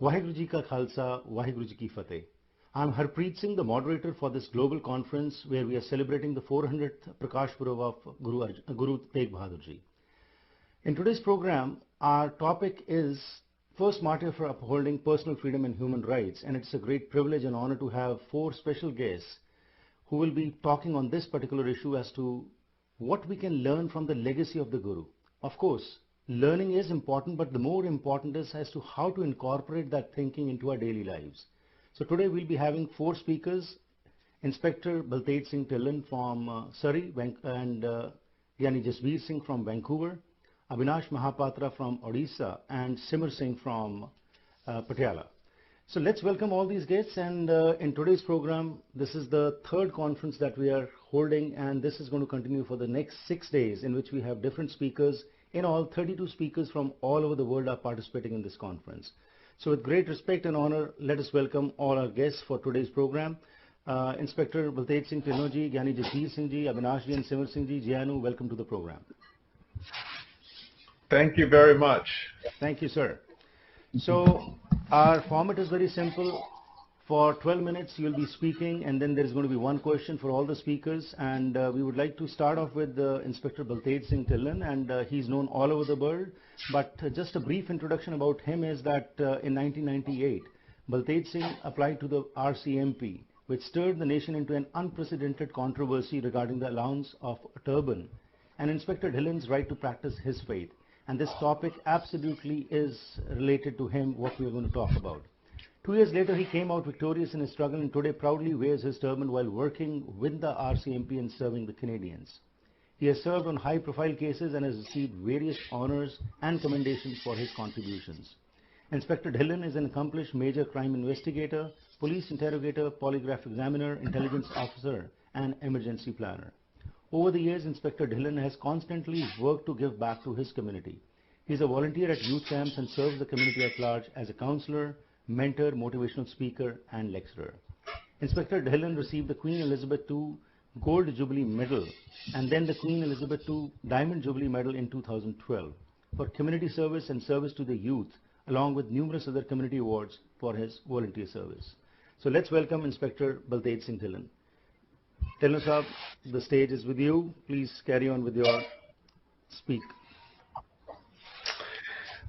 Vaheguru Ji Ka Khalsa, Vaheguru Ji Ki Fateh. I am Harpreet Singh, the moderator for this global conference where we are celebrating the 400th Prakash Purab of Guru Tegh Bahadur Ji. In today's program, our topic is First Martyr for Upholding Personal Freedom and Human Rights, and it's a great privilege and honor to have four special guests who will be talking on this particular issue as to what we can learn from the legacy of the Guru. Of course, learning is important, but the more important is as to how to incorporate that thinking into our daily lives. So today we'll be having four speakers: Inspector Baltej Singh Dhillon from Surrey, and Yani Jasbir Singh from Vancouver, Avinash Mahapatra from Odisha, and Simar Singh from Patiala. So let's welcome all these guests, and in today's program, this is the third conference that we are holding, and this is going to continue for the next 6 days, in which we have different speakers. In all, 32 speakers from all over the world are participating in this conference. So with great respect and honor, let us welcome all our guests for today's program. Inspector Baltej Singh Dhillon ji, Gyani Jasbir Singh ji, Avinash ji and Simar Singh ji, Jianu, welcome to the program. Thank you very much. Thank you, sir. So our format is very simple. For 12 minutes, you'll be speaking, and then there's going to be one question for all the speakers. And we would like to start off with Inspector Baltej Singh Dhillon, and he's known all over the world. But just a brief introduction about him is that in 1998, Baltej Singh applied to the RCMP, which stirred the nation into an unprecedented controversy regarding the allowance of a turban and Inspector Dhillon's right to practice his faith. And this topic absolutely is related to him, what we are going to talk about. 2 years later, he came out victorious in his struggle and today proudly wears his turban while working with the RCMP and serving the Canadians. He has served on high-profile cases and has received various honors and commendations for his contributions. Inspector Dhillon is an accomplished major crime investigator, police interrogator, polygraph examiner, intelligence officer, and emergency planner. Over the years, Inspector Dhillon has constantly worked to give back to his community. He is a volunteer at youth camps and serves the community at large as a counselor, mentor, motivational speaker, and lecturer. Inspector Dhillon received the Queen Elizabeth II Gold Jubilee Medal and then the Queen Elizabeth II Diamond Jubilee Medal in 2012 for community service and service to the youth, along with numerous other community awards for his volunteer service. So let's welcome Inspector Baltej Singh Dhillon. Dhillon Sahab, the stage is with you. Please carry on with your speak.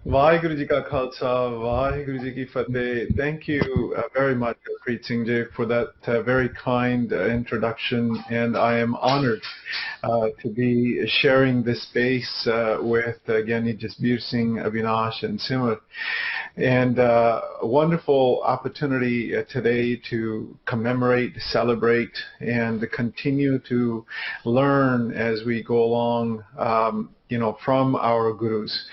Vaheguru Ji Ka Khalsa, Vaheguru Ji Ki Fateh. Thank you very much, Harpreet Singh Ji, for that very kind introduction, and I am honored to be sharing this space with Gyani Jasbir Singh, Avinash, and Simar. And a wonderful opportunity today to commemorate, celebrate, and continue to learn as we go along, from our gurus.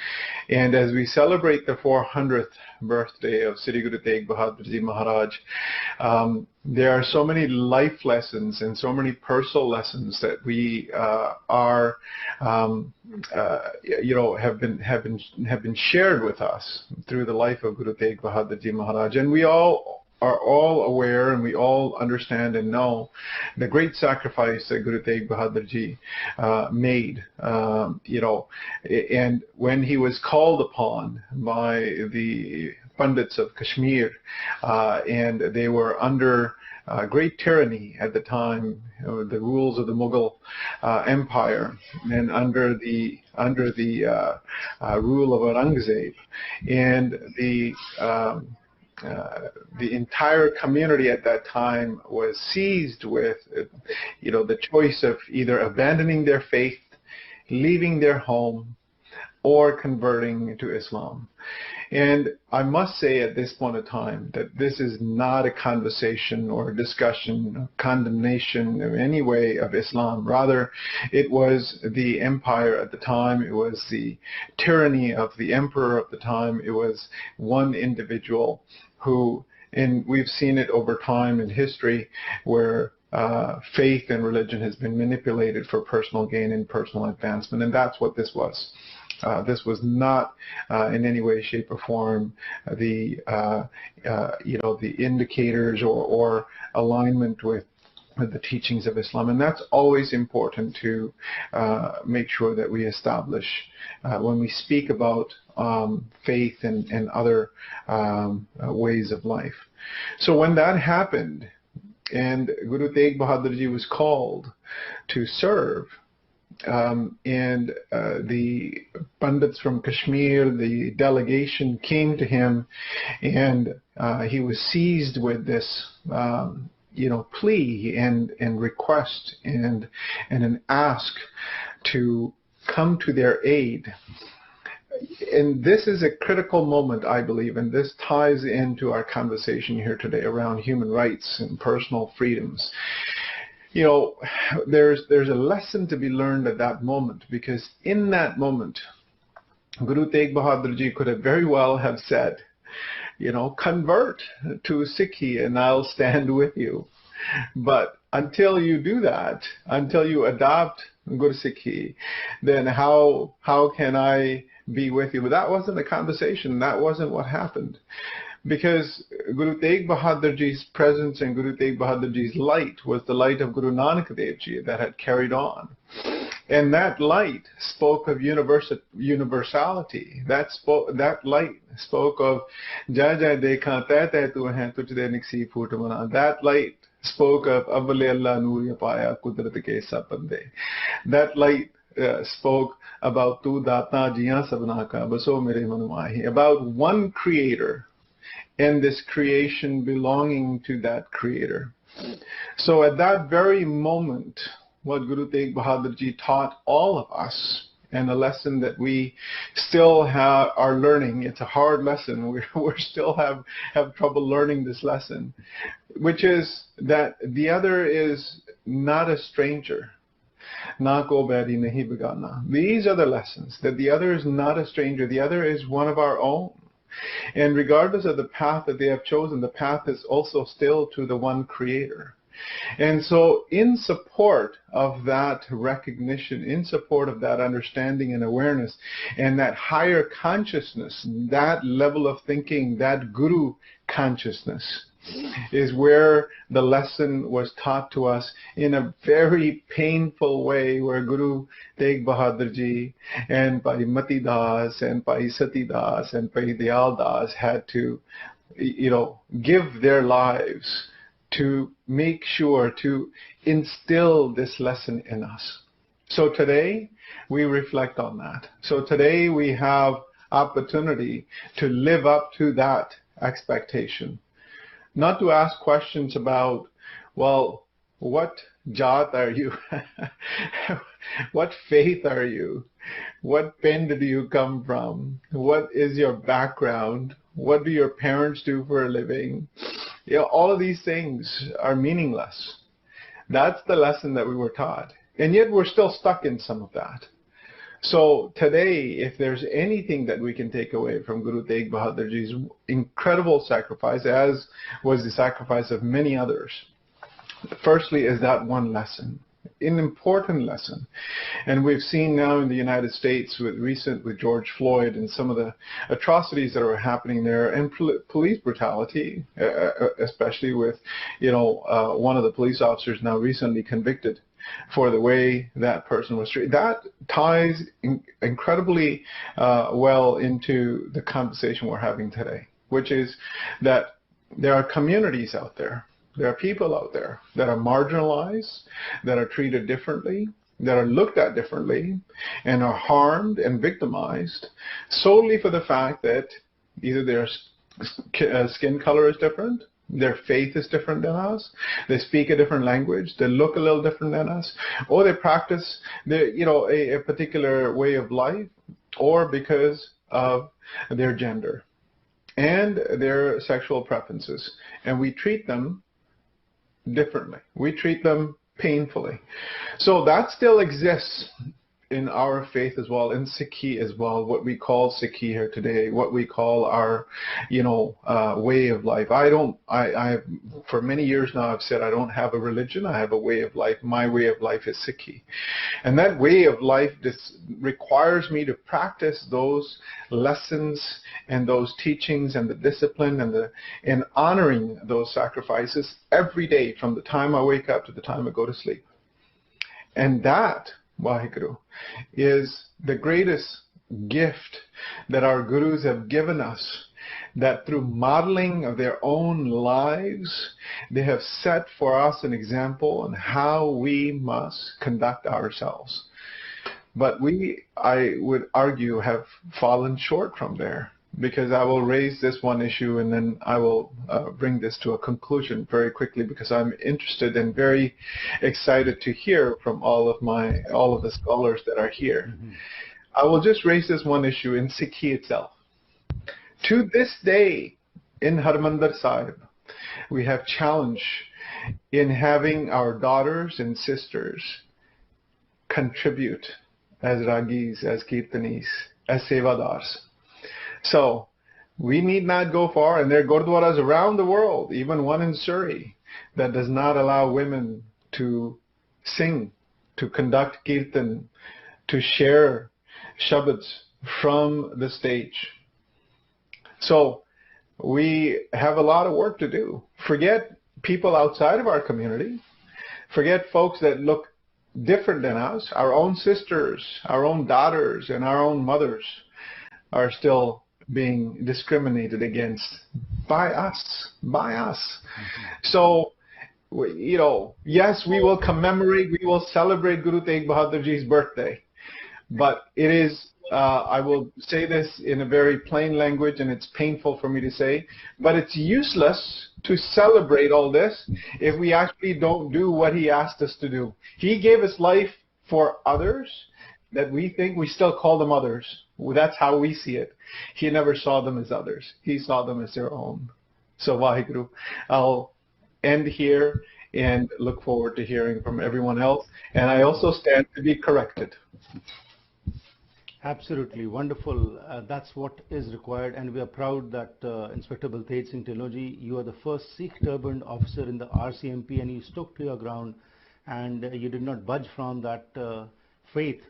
And as we celebrate the 400th birthday of Sri Guru Tegh Bahadur Ji Maharaj, there are so many life lessons and so many personal lessons that we have been shared with us through the life of Guru Tegh Bahadur Ji Maharaj, and we all are aware and we all understand and know the great sacrifice that Guru Tegh Bahadur Ji made, and when he was called upon by the Pandits of Kashmir, and they were under great tyranny at the time, the rules of the Mughal Empire, and under the rule of Aurangzeb, and the entire community at that time was seized with, the choice of either abandoning their faith, leaving their home, or converting to Islam. And I must say at this point in time that this is not a conversation or a discussion, condemnation in any way of Islam. Rather, it was the empire at the time, it was the tyranny of the emperor at the time, it was one individual who, and we've seen it over time in history, where faith and religion has been manipulated for personal gain and personal advancement, and that's what this was. This was not in any way, shape, or form the the indicators or alignment with the teachings of Islam, and that's always important to make sure that we establish when we speak about faith and other ways of life. So when that happened, and Guru Tegh Bahadur Ji was called to serve, and the Pandits from Kashmir, the delegation came to him, and he was seized with this plea and request and an ask to come to their aid. And this is a critical moment, I believe, and this ties into our conversation here today around human rights and personal freedoms. There's a lesson to be learned at that moment, because in that moment, Guru Tegh Bahadur Ji could have very well have said, convert to Sikhi and I'll stand with you. But until you do that, until you adopt Guru Sikhi, then how can I be with you? But that wasn't the conversation. That wasn't what happened. Because Guru Tegh Bahadur Ji's presence and Guru Tegh Bahadur Ji's light was the light of Guru Nanak Dev Ji that had carried on. And that light spoke of universality. That light spoke of Jai Jai Dekha Tai Tai Tu Hai Tuj De Niksi Phoot Mana. That light spoke of Avale Allah Noor Paya Kudrat Ke Sapande. That light spoke about Tu Data Jiya Sabna Ka Baso Mere Manumahi, about one creator and this creation belonging to that creator. So at that very moment, what Guru Tegh Bahadur Ji taught all of us, and a lesson that we still are learning. It's a hard lesson. We still have trouble learning this lesson, which is that the other is not a stranger. Na ko baidi nahi begana. These are the lessons, that the other is not a stranger. The other is one of our own. And regardless of the path that they have chosen, the path is also still to the one creator. And so in support of that recognition, in support of that understanding and awareness, and that higher consciousness, that level of thinking, that Guru consciousness, is where the lesson was taught to us in a very painful way, where Guru Tegh Bahadur Ji and Bhai Mati Das and Bhai Sati Das and Bhai Dayal Das had to, give their lives to make sure to instill this lesson in us. So today we reflect on that. So today we have opportunity to live up to that expectation. Not to ask questions about, well, what jat are you? What faith are you? What pen do you come from? What is your background? What do your parents do for a living? All of these things are meaningless. That's the lesson that we were taught. And yet we're still stuck in some of that. So today, if there's anything that we can take away from Guru Tegh Bahadur Ji's incredible sacrifice, as was the sacrifice of many others, firstly is that one lesson, an important lesson. And we've seen now in the United States with George Floyd and some of the atrocities that are happening there, and police brutality, especially with, one of the police officers now recently convicted for the way that person was treated. That ties incredibly well into the conversation we're having today, which is that there are communities out there, there are people out there that are marginalized, that are treated differently, that are looked at differently, and are harmed and victimized solely for the fact that either their skin color is different, their faith is different than us, they speak a different language, they look a little different than us, or they practice a particular way of life, or because of their gender and their sexual preferences. And we treat them differently. We treat them painfully. So that still exists in our faith as well, in Sikhi as well, what we call Sikhi here today, what we call our, way of life. I for many years now I've said I don't have a religion, I have a way of life. My way of life is Sikhi. And that way of life requires me to practice those lessons and those teachings and the discipline and honoring those sacrifices every day, from the time I wake up to the time I go to sleep. And that, Vaheguru, is the greatest gift that our gurus have given us, that through modeling of their own lives, they have set for us an example on how we must conduct ourselves. But I would argue, have fallen short from there, because I will raise this one issue and then I will bring this to a conclusion very quickly, because I'm interested and very excited to hear from all of the scholars that are here. Mm-hmm. I will just raise this one issue in Sikhi itself. To this day, in Harmandir Sahib, we have challenge in having our daughters and sisters contribute as ragis, as kirtanis, as sevadars. So we need not go far, and there are gurdwaras around the world, even one in Surrey, that does not allow women to sing, to conduct kirtan, to share shabads from the stage. So we have a lot of work to do. Forget people outside of our community. Forget folks that look different than us. Our own sisters, our own daughters, and our own mothers are still being discriminated against by us. Mm-hmm. So, yes, we will commemorate, we will celebrate Guru Tegh Bahadur Ji's birthday. But it is, I will say this in a very plain language, and it's painful for me to say, but it's useless to celebrate all this if we actually don't do what he asked us to do. He gave his life for others that we think, we still call them others. That's how we see it. He never saw them as others. He saw them as their own. So, Vaheguru, I'll end here and look forward to hearing from everyone else. And I also stand to be corrected. Absolutely wonderful. That's what is required, and we are proud that Inspector Baltej Singh Tilloji, you are the first Sikh turbaned officer in the RCMP, and you stuck to your ground, and you did not budge from that faith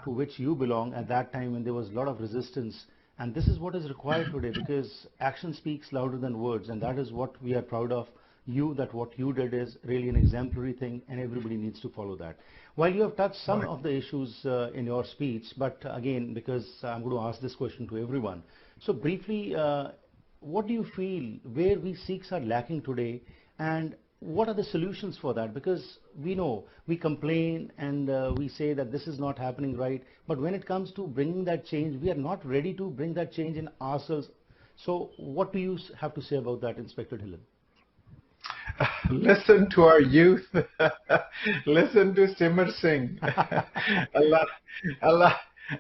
to which you belong at that time when there was a lot of resistance. And this is what is required today, because action speaks louder than words, and that is what we are proud of. That what you did is really an exemplary thing, and everybody needs to follow that. While you have touched some of the issues in your speech, but again, because I'm going to ask this question to everyone. So briefly, what do you feel where we Sikhs are lacking today, and what are the solutions for that? Because we know, we complain and we say that this is not happening right, but when it comes to bringing that change, we are not ready to bring that change in ourselves. So what do you have to say about that, Inspector Dhillon? Listen to our youth. Listen to Simar Singh.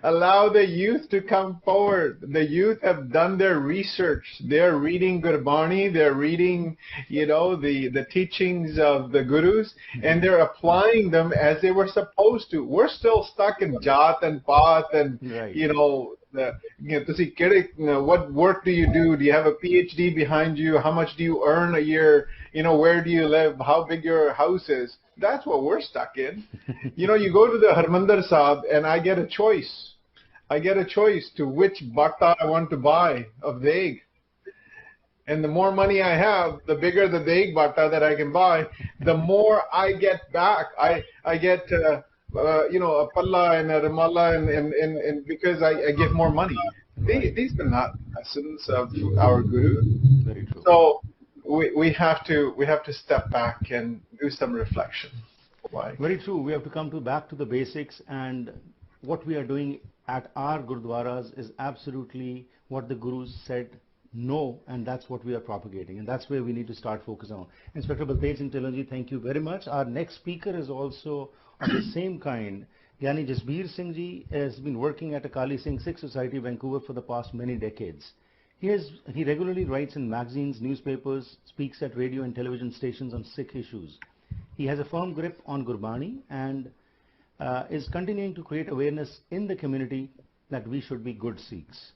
Allow the youth to come forward. The youth have done their research. They're reading Gurbani. They're reading, the teachings of the gurus, and they're applying them as they were supposed to. We're still stuck in Jat and Path and, what work do you do? Do you have a PhD behind you? How much do you earn a year? Where do you live? How big your house is? That's what we're stuck in. You go to the Harmandir Sahib and I get a choice. I get a choice to which bhatta I want to buy of Deg. And the more money I have, the bigger the Deg bhatta that I can buy, the more I get back. I get a palla and a ramala and because I get more money. These are not essence of our guru. Very true. So we have to step back and do some reflection. Why? Very true. We have to come back to the basics, and what we are doing at our Gurdwaras is absolutely what the Gurus said no, and that's what we are propagating, and that's where we need to start focusing on. Inspector Baltej Singh Tilloji, thank you very much. Our next speaker is also of the same kind. Gyani Jasbir Singh Ji has been working at Akali Singh Sikh Society, Vancouver for the past many decades. He regularly writes in magazines, newspapers, speaks at radio and television stations on Sikh issues. He has a firm grip on Gurbani and is continuing to create awareness in the community that we should be good Sikhs.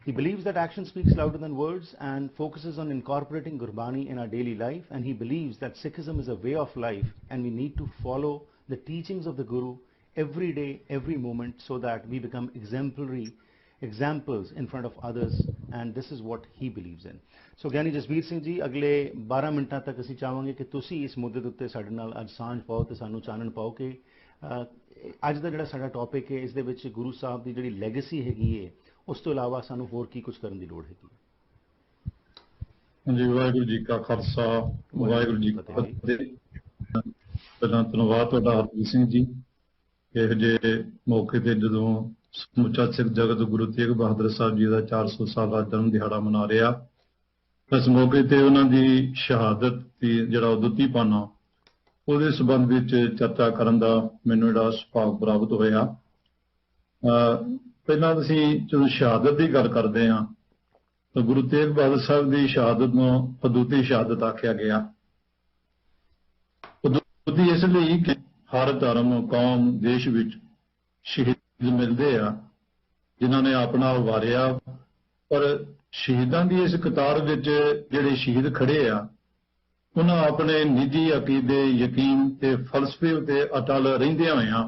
He believes that action speaks louder than words and focuses on incorporating Gurbani in our daily life, and he believes that Sikhism is a way of life and we need to follow the teachings of the Guru every day, every moment, so that we become exemplary examples in front of others, and this is what he believes in. So Gyani Jasbir Singh ji, अगले 12 मिनटां तक ਅਸੀਂ ਚਾਹਾਂਗੇ ਕਿ ਤੁਸੀਂ ਇਸ ਮੁੱਦੇ ਦੇ ਉੱਤੇ ਸਾਡੇ ਨਾਲ ਅੱਜ ਸਾਂਝ ਪਾਓ ਤੇ ਸਾਨੂੰ ਚਾਨਣ ਪਾਓ ਕਿ ਅੱਜ ਦਾ ਜਿਹੜਾ ਸਾਡਾ ਟੌਪਿਕ ਹੈ, ਇਸ ਦੇ ਵਿੱਚ ਗੁਰੂ ਸਾਹਿਬ ਦੀ ਜਿਹੜੀ ਲੈਗੇਸੀ ਹੈਗੀ ਹੈ, ਉਸ ਤੋਂ ਇਲਾਵਾ ਸਾਨੂੰ ਹੋਰ ਕੀ ਕੁਝ ਕਰਨ ਦੀ ਲੋੜ ਹੈਗੀ? ਹਾਂਜੀ, ਵਾਹਿਗੁਰੂ ਜੀ ਕਾ ਖਾਲਸਾ, ਵਾਹਿਗੁਰੂ ਜੀ ਕੀ ਫਤਿਹ। ਪਹਿਲਾਂ ਧੰਨਵਾਦ ਤੁਹਾਡਾ ਹਰਪ੍ਰੀਤ ਸਿੰਘ ਜੀ, ਇਹੋ ਜਿਹੇ ਮੌਕੇ ਤੇ ਜਦੋਂ ਸਮੁੱਚਾ ਸਿੱਖ ਜਗਤ ਗੁਰੂ ਤੇਗ ਬਹਾਦਰ ਸਾਹਿਬ ਜੀ ਦਾ 400 ਸਾਲਾ ਜਨਮ ਦਿਹਾੜਾ ਮਨਾ ਰਿਹਾ, ਇਸ ਮੌਕੇ ਤੇ ਉਹਨਾਂ ਦੀ ਸ਼ਹਾਦਤ ਦੀ ਜਿਹੜਾ ਉਦੱਤੀਪਨ, ਉਹਦੇ ਸੰਬੰਧ ਵਿੱਚ ਚਰਚਾ ਕਰਨ ਦਾ ਮੈਨੂੰ ਜਿਹੜਾ ਸੁਭਾਗ ਪ੍ਰਾਪਤ ਹੋਇਆ। ਪਹਿਲਾਂ ਅਸੀਂ ਜਦੋਂ ਸ਼ਹਾਦਤ ਦੀ ਗੱਲ ਕਰਦੇ ਹਾਂ ਤਾਂ ਗੁਰੂ ਤੇਗ ਬਹਾਦਰ ਸਾਹਿਬ ਦੀ ਸ਼ਹਾਦਤ ਨੂੰ ਅਦੁੱਤੀ ਸ਼ਹਾਦਤ ਆਖਿਆ ਗਿਆ। ਅਦੁੱਤੀ ਇਸ ਲਈ ਕਿ ਹਰ ਧਰਮ, ਕੌਮ, ਦੇਸ਼ ਵਿੱਚ ਸ਼ਹੀਦ ਮਿਲਦੇ ਆ ਜਿਨ੍ਹਾਂ ਨੇ ਆਪਣਾ ਵਾਰਿਆ, ਪਰ ਸ਼ਹੀਦਾਂ ਦੀ ਇਸ ਕਤਾਰ ਵਿੱਚ ਜਿਹੜੇ ਸ਼ਹੀਦ ਖੜੇ ਆ, ਉਹਨਾਂ ਆਪਣੇ ਨਿੱਜੀ ਅਕੀਦੇ, ਯਕੀਨ ਤੇ ਫਲਸਫੇ ਉੱਤੇ ਅਟਲ ਰਹਿੰਦਿਆਂ ਹੋਇਆਂ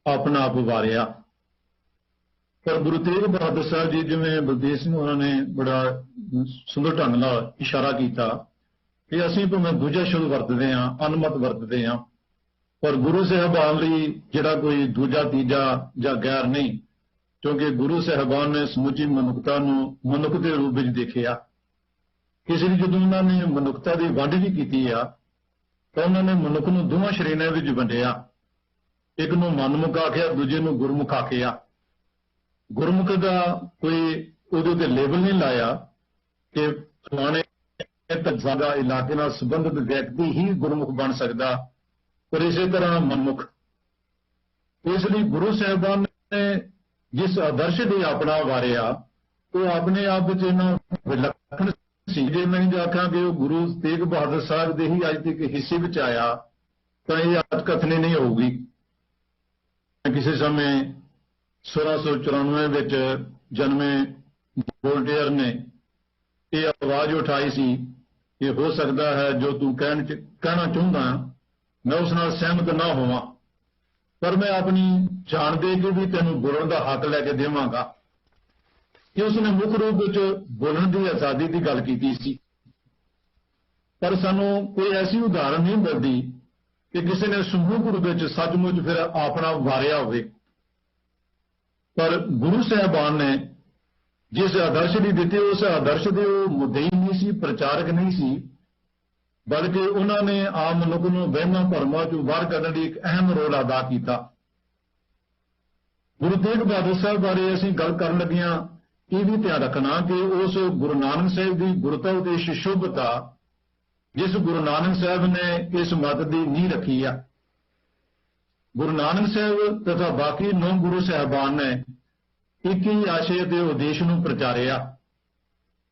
ਆਪਣਾ ਆਪ ਵਾਰਿਆ। ਪਰ ਗੁਰੂ ਤੇਗ ਬਹਾਦਰ ਸਾਹਿਬ ਜੀ, ਜਿਵੇਂ ਬਲਦੇਵ ਸਿੰਘ ਉਹਨਾਂ ਨੇ ਬੜਾ ਸੁੰਦਰ ਢੰਗ ਨਾਲ ਇਸ਼ਾਰਾ ਕੀਤਾ ਕਿ ਅਸੀਂ ਭਾਵੇਂ ਦੂਜਾ ਸ਼ਬਦ ਵਰਤਦੇ ਹਾਂ, ਅਨਮਤ ਵਰਤਦੇ ਹਾਂ, ਪਰ ਗੁਰੂ ਸਾਹਿਬਾਨ ਲਈ ਜਿਹੜਾ ਕੋਈ ਦੂਜਾ ਤੀਜਾ ਜਾਂ ਗੈਰ ਨਹੀਂ, ਕਿਉਂਕਿ ਗੁਰੂ ਸਾਹਿਬਾਨ ਨੇ ਸਮੁੱਚੀ ਮਨੁੱਖਤਾ ਨੂੰ ਮਨੁੱਖ ਦੇ ਰੂਪ ਵਿੱਚ ਦੇਖਿਆ। ਇਸ ਲਈ ਜਦੋਂ ਉਹਨਾਂ ਨੇ ਮਨੁੱਖਤਾ ਦੀ ਵੰਡ ਵੀ ਕੀਤੀ ਆ ਤਾਂ ਉਹਨਾਂ ਨੇ ਮਨੁੱਖ ਨੂੰ ਦੋਵਾਂ ਸ਼੍ਰੇਣੀਆਂ ਵਿੱਚ ਵੰਡਿਆ। ਇੱਕ ਨੂੰ ਮਨਮੁਖ ਆਖਿਆ, ਦੂਜੇ ਨੂੰ ਗੁਰਮੁਖ ਆਖਿਆ। ਗੁਰਮੁਖ ਦਾ ਕੋਈ ਉਹਦੇ ਉੱਤੇ ਲੇਬਲ ਨਹੀਂ ਲਾਇਆ ਕਿ ਫਲਾਣੇ ਤਕਜ਼ਾਦਾ ਇਲਾਕੇ ਨਾਲ ਸੰਬੰਧਿਤ ਵਿਅਕਤੀ ਹੀ ਗੁਰਮੁਖ ਬਣ ਸਕਦਾ, ਪਰ ਇਸੇ ਤਰ੍ਹਾਂ ਮਨਮੁਖ। ਇਸ ਲਈ ਗੁਰੂ ਸਾਹਿਬਾਨ ਨੇ ਜਿਸ ਆਦਰਸ਼ ਦੇ ਆਪਣਾ ਵਾਰਿਆ, ਉਹ ਆਪਣੇ ਆਪ ਵਿੱਚ ਇਹਨਾਂ ਵਿਲੱਖਣ ਸੀ। ਜੇ ਮੈਂ ਆਖਾਂ ਕਿ ਉਹ ਗੁਰੂ ਤੇਗ ਬਹਾਦਰ ਸਾਹਿਬ ਦੇ ਹੀ ਅੱਜ ਤੱਕ ਹਿੱਸੇ ਵਿੱਚ ਆਇਆ ਤਾਂ ਇਹ ਅਤਕਥਨੀ ਨਹੀਂ ਹੋਊਗੀ। ਕਿਸੇ ਸਮੇਂ 1694 ਵਿੱਚ ਜਨਮੇ ਵੋਲਟੇਅਰ ਨੇ ਇਹ ਆਵਾਜ਼ ਉਠਾਈ ਸੀ ਕਿ ਹੋ ਸਕਦਾ ਹੈ ਜੋ ਤੂੰ ਕਹਿਣਾ ਚਾਹੁੰਦਾ ਮੈਂ ਉਸ ਨਾਲ ਸਹਿਮਤ ਨਾ ਹੋਵਾਂ, ਪਰ ਮੈਂ ਆਪਣੀ ਜਾਨ ਦੇ ਕੇ ਵੀ ਤੈਨੂੰ ਬੋਲਣ ਦਾ ਹੱਕ ਲੈ ਕੇ ਦੇਵਾਂਗਾ। ਕਿ ਉਸਨੇ ਮੁੱਖ ਰੂਪ ਵਿੱਚ ਬੋਲਣ ਦੀ ਆਜ਼ਾਦੀ ਦੀ ਗੱਲ ਕੀਤੀ ਸੀ, ਪਰ ਸਾਨੂੰ ਕੋਈ ਐਸੀ ਉਦਾਹਰਨ ਨਹੀਂ ਮਿਲਦੀ ਕਿ ਕਿਸੇ ਨੇ ਸਮੂਹ ਰੂਪ ਵਿੱਚ ਸੱਚਮੁੱਚ ਫਿਰ ਆਪਣਾ ਵਾਰਿਆ ਹੋਵੇ। ਪਰ ਗੁਰੂ ਸਾਹਿਬਾਨ ਨੇ ਜਿਸ ਆਦਰਸ਼ ਦੀ ਦਿੱਤੀ, ਉਸ ਆਦਰਸ਼ ਦੇ ਉਹ ਮੁੱਦਈ ਨਹੀਂ ਸੀ, ਪ੍ਰਚਾਰਕ ਨਹੀਂ ਸੀ, ਬਲਕਿ ਉਹਨਾਂ ਨੇ ਆਮ ਮਨੁੱਖ ਨੂੰ ਵਹਿਮਾਂ ਭਰਮਾਂ ਚੋਂ ਬਾਹਰ ਕੱਢਣ ਲਈ ਇੱਕ ਅਹਿਮ ਰੋਲ ਅਦਾ ਕੀਤਾ। ਗੁਰੂ ਤੇਗ ਬਹਾਦਰ ਸਾਹਿਬ ਬਾਰੇ ਅਸੀਂ ਗੱਲ ਕਰਨ ਲੱਗਿਆਂ ਇਹ ਵੀ ਧਿਆਨ ਰੱਖਣਾ ਕਿ ਉਸ ਗੁਰੂ ਨਾਨਕ ਸਾਹਿਬ ਦੀ ਗੁਰਤਾ ਉਤੇ ਸ਼ੁਭਤਾ, ਜਿਸ ਗੁਰੂ ਨਾਨਕ ਸਾਹਿਬ ਨੇ ਇਸ ਮਤ ਦੀ ਨੀਂਹ ਰੱਖੀ ਆ। ਗੁਰੂ ਨਾਨਕ ਸਾਹਿਬ ਤਥਾ ਬਾਕੀ 9 ਗੁਰੂ ਸਾਹਿਬਾਨ ਨੇ ਇੱਕ ਹੀ ਆਸ਼ੇ ਅਤੇ ਉਦੇਸ਼ ਨੂੰ ਪ੍ਰਚਾਰਿਆ।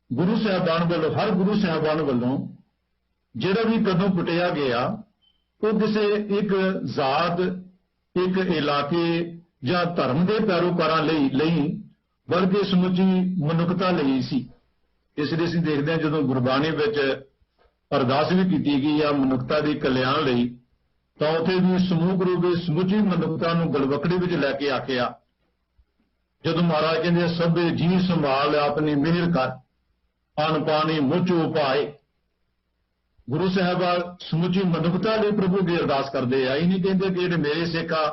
ਗੁਰੂ ਸਾਹਿਬਾਨ ਵੱਲੋਂ, ਹਰ ਗੁਰੂ ਸਾਹਿਬਾਨ ਵੱਲੋਂ ਜਿਹੜਾ ਵੀ ਕਦਮ ਪੁੱਟਿਆ ਗਿਆ ਉਹ ਕਿਸੇ ਇੱਕ ਜ਼ਾਤ, ਇੱਕ ਇਲਾਕੇ ਜਾਂ ਧਰਮ ਦੇ ਪੈਰੋਕਾਰਾਂ ਲਈ ਬਲਕਿ ਸਮੁੱਚੀ ਮਨੁੱਖਤਾ ਲਈ ਸੀ। ਇਸ ਲਈ ਅਸੀਂ ਦੇਖਦੇ ਹਾਂ ਜਦੋਂ ਗੁਰਬਾਣੀ ਵਿੱਚ ਅਰਦਾਸ ਵੀ ਕੀਤੀ ਗਈ ਆ ਮਨੁੱਖਤਾ ਦੀ ਕਲਿਆਣ ਲਈ, ਤਾਂ ਉੱਥੇ ਵੀ ਸਮੂਹ ਰੂਪ ਵਿੱਚ ਸਮੁੱਚੀ ਮਨੁੱਖਤਾ ਨੂੰ ਗਲਵਕੜੀ ਵਿੱਚ ਲੈ ਕੇ ਆਖਿਆ। ਜਦੋਂ ਮਹਾਰਾਜ ਕਹਿੰਦੇ ਸਭੇ ਜੀ ਸੰਭਾਲ ਆਪਣੀ ਮਿਹਰ ਕਰ, ਅਨ ਪਾਣੀ ਮੁੱਚ ਉਪਾਏ, ਗੁਰੂ ਸਾਹਿਬਾਨ ਸਮੁੱਚੀ ਮਨੁੱਖਤਾ ਲਈ ਪ੍ਰਭੂ ਦੀ ਅਰਦਾਸ ਕਰਦੇ ਆ। ਇਹ ਨਹੀਂ ਕਹਿੰਦੇ ਕਿ ਜਿਹੜੇ ਮੇਰੇ ਸਿੱਖ ਆ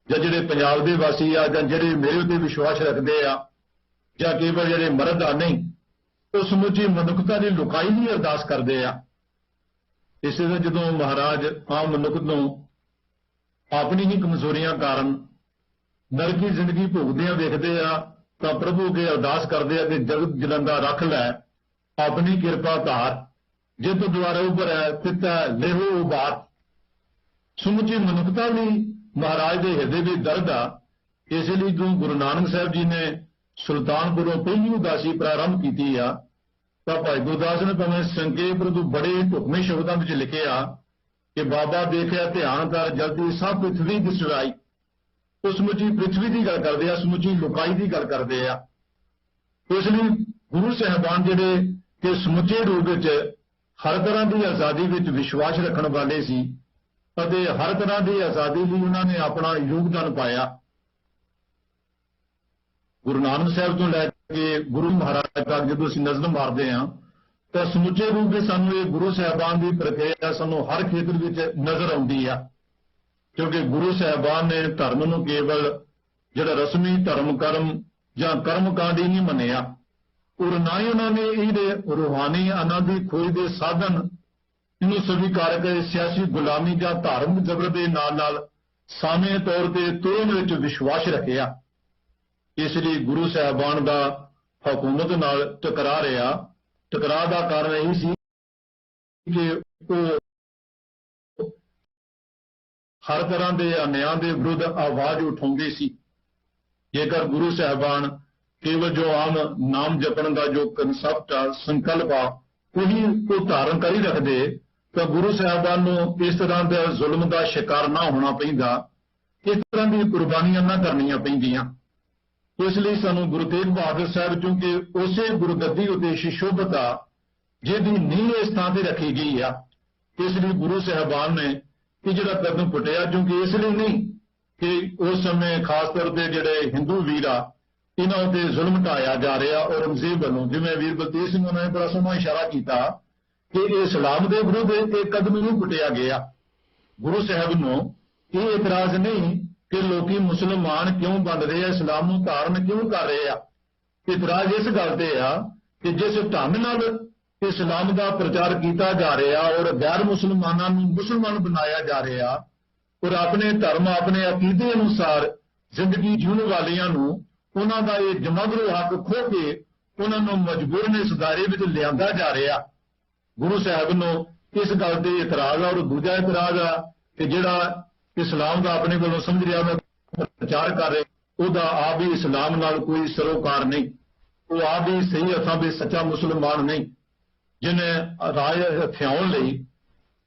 ਜਾਂ ਜਿਹੜੇ ਪੰਜਾਬ ਦੇ ਵਾਸੀ ਆ ਜਾਂ ਜਿਹੜੇ ਮੇਰੇ ਉੱਤੇ ਵਿਸ਼ਵਾਸ ਰੱਖਦੇ ਆ ਜਾਂ ਕੇਵਲ ਜਿਹੜੇ ਮਰਦ ਆ, ਨਹੀਂ, ਉਹ ਸਮੁੱਚੀ ਮਨੁੱਖਤਾ ਦੀ ਲੁਕਾਈ ਲਈ ਅਰਦਾਸ ਕਰਦੇ ਆ। ਇਸੇ ਤਰ੍ਹਾਂ ਜਦੋਂ ਮਹਾਰਾਜ ਆਮ ਮਨੁੱਖ ਨੂੰ ਆਪਣੀ ਹੀ ਕਮਜ਼ੋਰੀਆਂ ਕਾਰਨ ਨਰਕੀ ਜ਼ਿੰਦਗੀ ਭੋਗਦਿਆਂ ਵੇਖਦੇ ਆ ਤਾਂ ਪ੍ਰਭੂ ਅੱਗੇ ਅਰਦਾਸ ਕਰਦੇ ਆ ਕਿ ਜਗਤ ਜਲੰਦਾ ਰੱਖ ਲੈ, ਆਪਣੀ ਕਿਰਪਾ ਧਾਰ, ਜੇ ਤੂੰ ਦੁਆਰਾ ਉੱਪਰ ਹੈ ਪਿਤਾ ਲੇਹੋ ਉਬਾਰ। ਸਮੁੱਚੀ ਮਨੁੱਖਤਾ ਲਈ ਮਹਾਰਾਜ ਦੇ ਹਿਰਦੇ ਵਿੱਚ ਦਰਦ ਆ। ਇਸ ਲਈ ਜਦੋਂ ਗੁਰੂ ਨਾਨਕ ਸਾਹਿਬ ਜੀ ਨੇ ਸੁਲਤਾਨਪੁਰੋਂ ਪਹਿਲੀ ਉਦਾਸੀ ਪ੍ਰਾਰੰਭ ਕੀਤੀ ਆ ਤਾਂ ਭਾਈ ਗੁਰਦਾਸ ਨੇ ਭਾਵੇਂ ਸੰਖੇਪ ਤੋਂ ਬੜੇ ਢੁਕਵੇਂ ਸ਼ਬਦਾਂ ਵਿੱਚ ਲਿਖਿਆ ਕਿ ਬਾਬਾ ਦੇਖਿਆ ਧਿਆਨ ਕਰ ਜਲਦੀ ਸਭ ਪ੍ਰਿਥਵੀ ਦਿਸਵਾਈ। ਉਹ ਸਮੁੱਚੀ ਪ੍ਰਿਥਵੀ ਦੀ ਗੱਲ ਕਰਦੇ ਆ, ਸਮੁੱਚੀ ਲੁਕਾਈ ਦੀ ਗੱਲ ਕਰਦੇ ਆ। ਇਸ ਲਈ ਗੁਰੂ ਸਾਹਿਬਾਨ ਜਿਹੜੇ ਕਿ ਸਮੁੱਚੇ ਰੂਪ ਵਿੱਚ ਹਰ ਤਰ੍ਹਾਂ ਦੀ ਆਜ਼ਾਦੀ ਵਿੱਚ ਵਿਸ਼ਵਾਸ ਰੱਖਣ ਵਾਲੇ ਸੀ ਅਤੇ ਹਰ ਤਰ੍ਹਾਂ ਦੀ ਆਜ਼ਾਦੀ ਲਈ ਉਹਨਾਂ ਨੇ ਆਪਣਾ ਯੋਗਦਾਨ ਪਾਇਆ। ਗੁਰੂ ਨਾਨਕ ਸਾਹਿਬ ਤੋਂ ਲੈ ਕੇ ਗੁਰੂ ਮਹਾਰਾਜ ਤੱਕ ਜਦੋਂ ਅਸੀਂ ਨਜ਼ਰ ਮਾਰਦੇ ਹਾਂ ਤਾਂ ਸਮੁੱਚੇ ਰੂਪ ਵਿੱਚ ਸਾਨੂੰ ਇਹ ਗੁਰੂ ਸਾਹਿਬਾਨ ਦੀ ਪ੍ਰਕਿਰਿਆ ਸਾਨੂੰ ਹਰ ਖੇਤਰ ਵਿੱਚ ਨਜ਼ਰ ਆਉਂਦੀ ਆ। ਕਿਉਂਕਿ ਗੁਰੂ ਸਾਹਿਬਾਨ ਨੇ ਧਰਮ ਨੂੰ ਕੇਵਲ ਜਿਹੜਾ ਰਸਮੀ ਧਰਮ ਕਰਮ ਜਾਂ ਕਰਮਕਾਂਡ ਹੀ ਨਹੀਂ ਮੰਨਿਆ, ਔਰ ਨਾ ਹੀ ਉਹਨਾਂ ਨੇ ਇਹਦੇ ਰੂਹਾਨੀ ਆਨੰਦ ਦੀ ਖੋਜ ਦੇ ਸਾਧਨ ਇਹਨੂੰ ਸਵੀਕਾਰ ਕੇ ਸਿਆਸੀ ਗੁਲਾਮੀ ਜਾਂ ਧਾਰਮਿਕ ਜ਼ਬਰ ਦੇ ਨਾਲ ਸਾਵੇਂ ਤੌਰ ਤੇ ਤੁਰਨ ਵਿੱਚ ਵਿਸ਼ਵਾਸ ਰੱਖਿਆ। ਇਸ ਲਈ ਗੁਰੂ ਸਾਹਿਬਾਨ ਦਾ ਹਕੂਮਤ ਨਾਲ ਟਕਰਾਅ ਰਿਹਾ। ਟਕਰਾਅ ਦਾ ਕਾਰਨ ਇਹ ਸੀ ਕਿ ਉਹ ਹਰ ਤਰ੍ਹਾਂ ਦੇ ਅਨਿਆਂ ਦੇ ਵਿਰੁੱਧ ਆਵਾਜ਼ ਉਠਾਉਂਦੇ ਸੀ। ਜੇਕਰ ਗੁਰੂ ਸਾਹਿਬਾਨ ਕੇਵਲ ਜੋ ਆਮ ਨਾਮ ਜਪਣ ਦਾ ਜੋ ਕਨਸੈਪਟ ਆ, ਸੰਕਲਪ ਆ, ਉਹੀ ਉਹ ਧਾਰਨ ਕਰੀ ਰੱਖਦੇ ਤਾਂ ਗੁਰੂ ਸਾਹਿਬਾਨ ਨੂੰ ਇਸ ਤਰ੍ਹਾਂ ਦੇ ਜ਼ੁਲਮ ਦਾ ਸ਼ਿਕਾਰ ਨਾ ਹੋਣਾ ਪੈਂਦਾ, ਇਸ ਤਰ੍ਹਾਂ ਦੀ ਕੁਰਬਾਨੀਆਂ ਨਾ ਕਰਨੀਆਂ ਪੈਂਦੀਆਂ। ਇਸ ਲਈ ਸਾਨੂੰ ਗੁਰੂ ਤੇਗ ਬਹਾਦਰ ਸਾਹਿਬ, ਕਿਉਂਕਿ ਉਸੇ ਗੁਰਗੱਦੀ ਉਤੇ ਸ਼ਿਸ਼ੋਭਤ ਆ ਜਿਹਦੀ ਨੀਂਹ ਇਸ ਥਾਂ ਤੇ ਰੱਖੀ ਗਈ ਆ, ਇਸ ਲਈ ਗੁਰੂ ਸਾਹਿਬਾਨ ਨੇ ਇਹ ਜਿਹੜਾ ਕਦਮ ਪੁੱਟਿਆ। ਕਿਉਂਕਿ ਇਸ ਲਈ ਨਹੀਂ ਕਿ ਉਸ ਸਮੇਂ ਖਾਸ ਤੌਰ ਤੇ ਜਿਹੜੇ ਹਿੰਦੂ ਵੀਰ ਆ ਇਹਨਾਂ ਉਤੇ ਜ਼ੁਲਮ ਢਾਇਆ ਜਾ ਰਿਹਾ ਔਰੰਗਜ਼ੇਬ ਵੱਲੋਂ, ਜਿਵੇਂ ਵੀਰ ਬਲਤੇਜ ਸਿੰਘ ਉਹਨਾਂ ਨੇ ਬੜਾ ਸੋਹਣਾ ਇਸ਼ਾਰਾ ਕੀਤਾ ਕਿ ਇਹ ਇਸਲਾਮ ਦੇ ਵਿਰੁੱਧ ਇਹ ਕਦਮ ਨਹੀਂ ਪੁੱਟਿਆ ਗਿਆ। ਗੁਰੂ ਸਾਹਿਬ ਨੂੰ ਇਹ ਇਤਰਾਜ਼ ਨਹੀਂ ਕਿ ਲੋਕੀ ਮੁਸਲਮਾਨ ਕਿਉਂ ਬਣ ਰਹੇ ਆ, ਇਸਲਾਮ ਨੂੰ ਧਾਰਨ ਕਿਉਂ ਕਰ ਰਹੇ ਆ। ਇਤਰਾਜ਼ ਇਸ ਗੱਲ ਤੇ ਆ ਕਿ ਜਿਸ ਢੰਗ ਨਾਲ ਇਸਲਾਮ ਦਾ ਪ੍ਰਚਾਰ ਕੀਤਾ ਜਾ ਰਿਹਾ ਔਰ ਗੈਰ ਮੁਸਲਮਾਨਾਂ ਨੂੰ ਮੁਸਲਮਾਨ ਬਣਾਇਆ ਜਾ ਰਿਹਾ ਔਰ ਆਪਣੇ ਧਰਮ ਆਪਣੇ ਅਕੀਦੇ ਅਨੁਸਾਰ ਜ਼ਿੰਦਗੀ ਜਿਉਣ ਵਾਲਿਆਂ ਨੂੰ ਉਹਨਾਂ ਦਾ ਇਹ ਜਮਾਂਦਰੂ ਹੱਕ ਖੋਹ ਕੇ ਉਹਨਾਂ ਨੂੰ ਮਜਬੂਰਨ ਇਸ ਦਾਇਰੇ ਵਿੱਚ ਲਿਆਂਦਾ ਜਾ ਰਿਹਾ। ਗੁਰੂ ਸਾਹਿਬ ਨੂੰ ਇਸ ਗੱਲ ਤੇ ਇਤਰਾਜ਼ ਆ। ਔਰ ਦੂਜਾ ਇਤਰਾਜ਼ ਆ ਕਿ ਜਿਹੜਾ ਇਸਲਾਮ ਦਾ ਆਪਣੇ ਵੱਲੋਂ ਸਮਝ ਰਿਹਾ ਪ੍ਰਚਾਰ ਕਰ ਰਿਹਾ, ਉਹਦਾ ਆਪ ਵੀ ਇਸਲਾਮ ਨਾਲ ਕੋਈ ਸਰੋਕਾਰ ਨਹੀਂ, ਉਹ ਆਪ ਵੀ ਸਹੀ ਅਰਥਾਂ ਵਿੱਚ ਸੱਚਾ ਮੁਸਲਮਾਨ ਨਹੀਂ, ਜਿਹਨੇ ਰਾਜ ਹਥਿਆਉਣ ਲਈ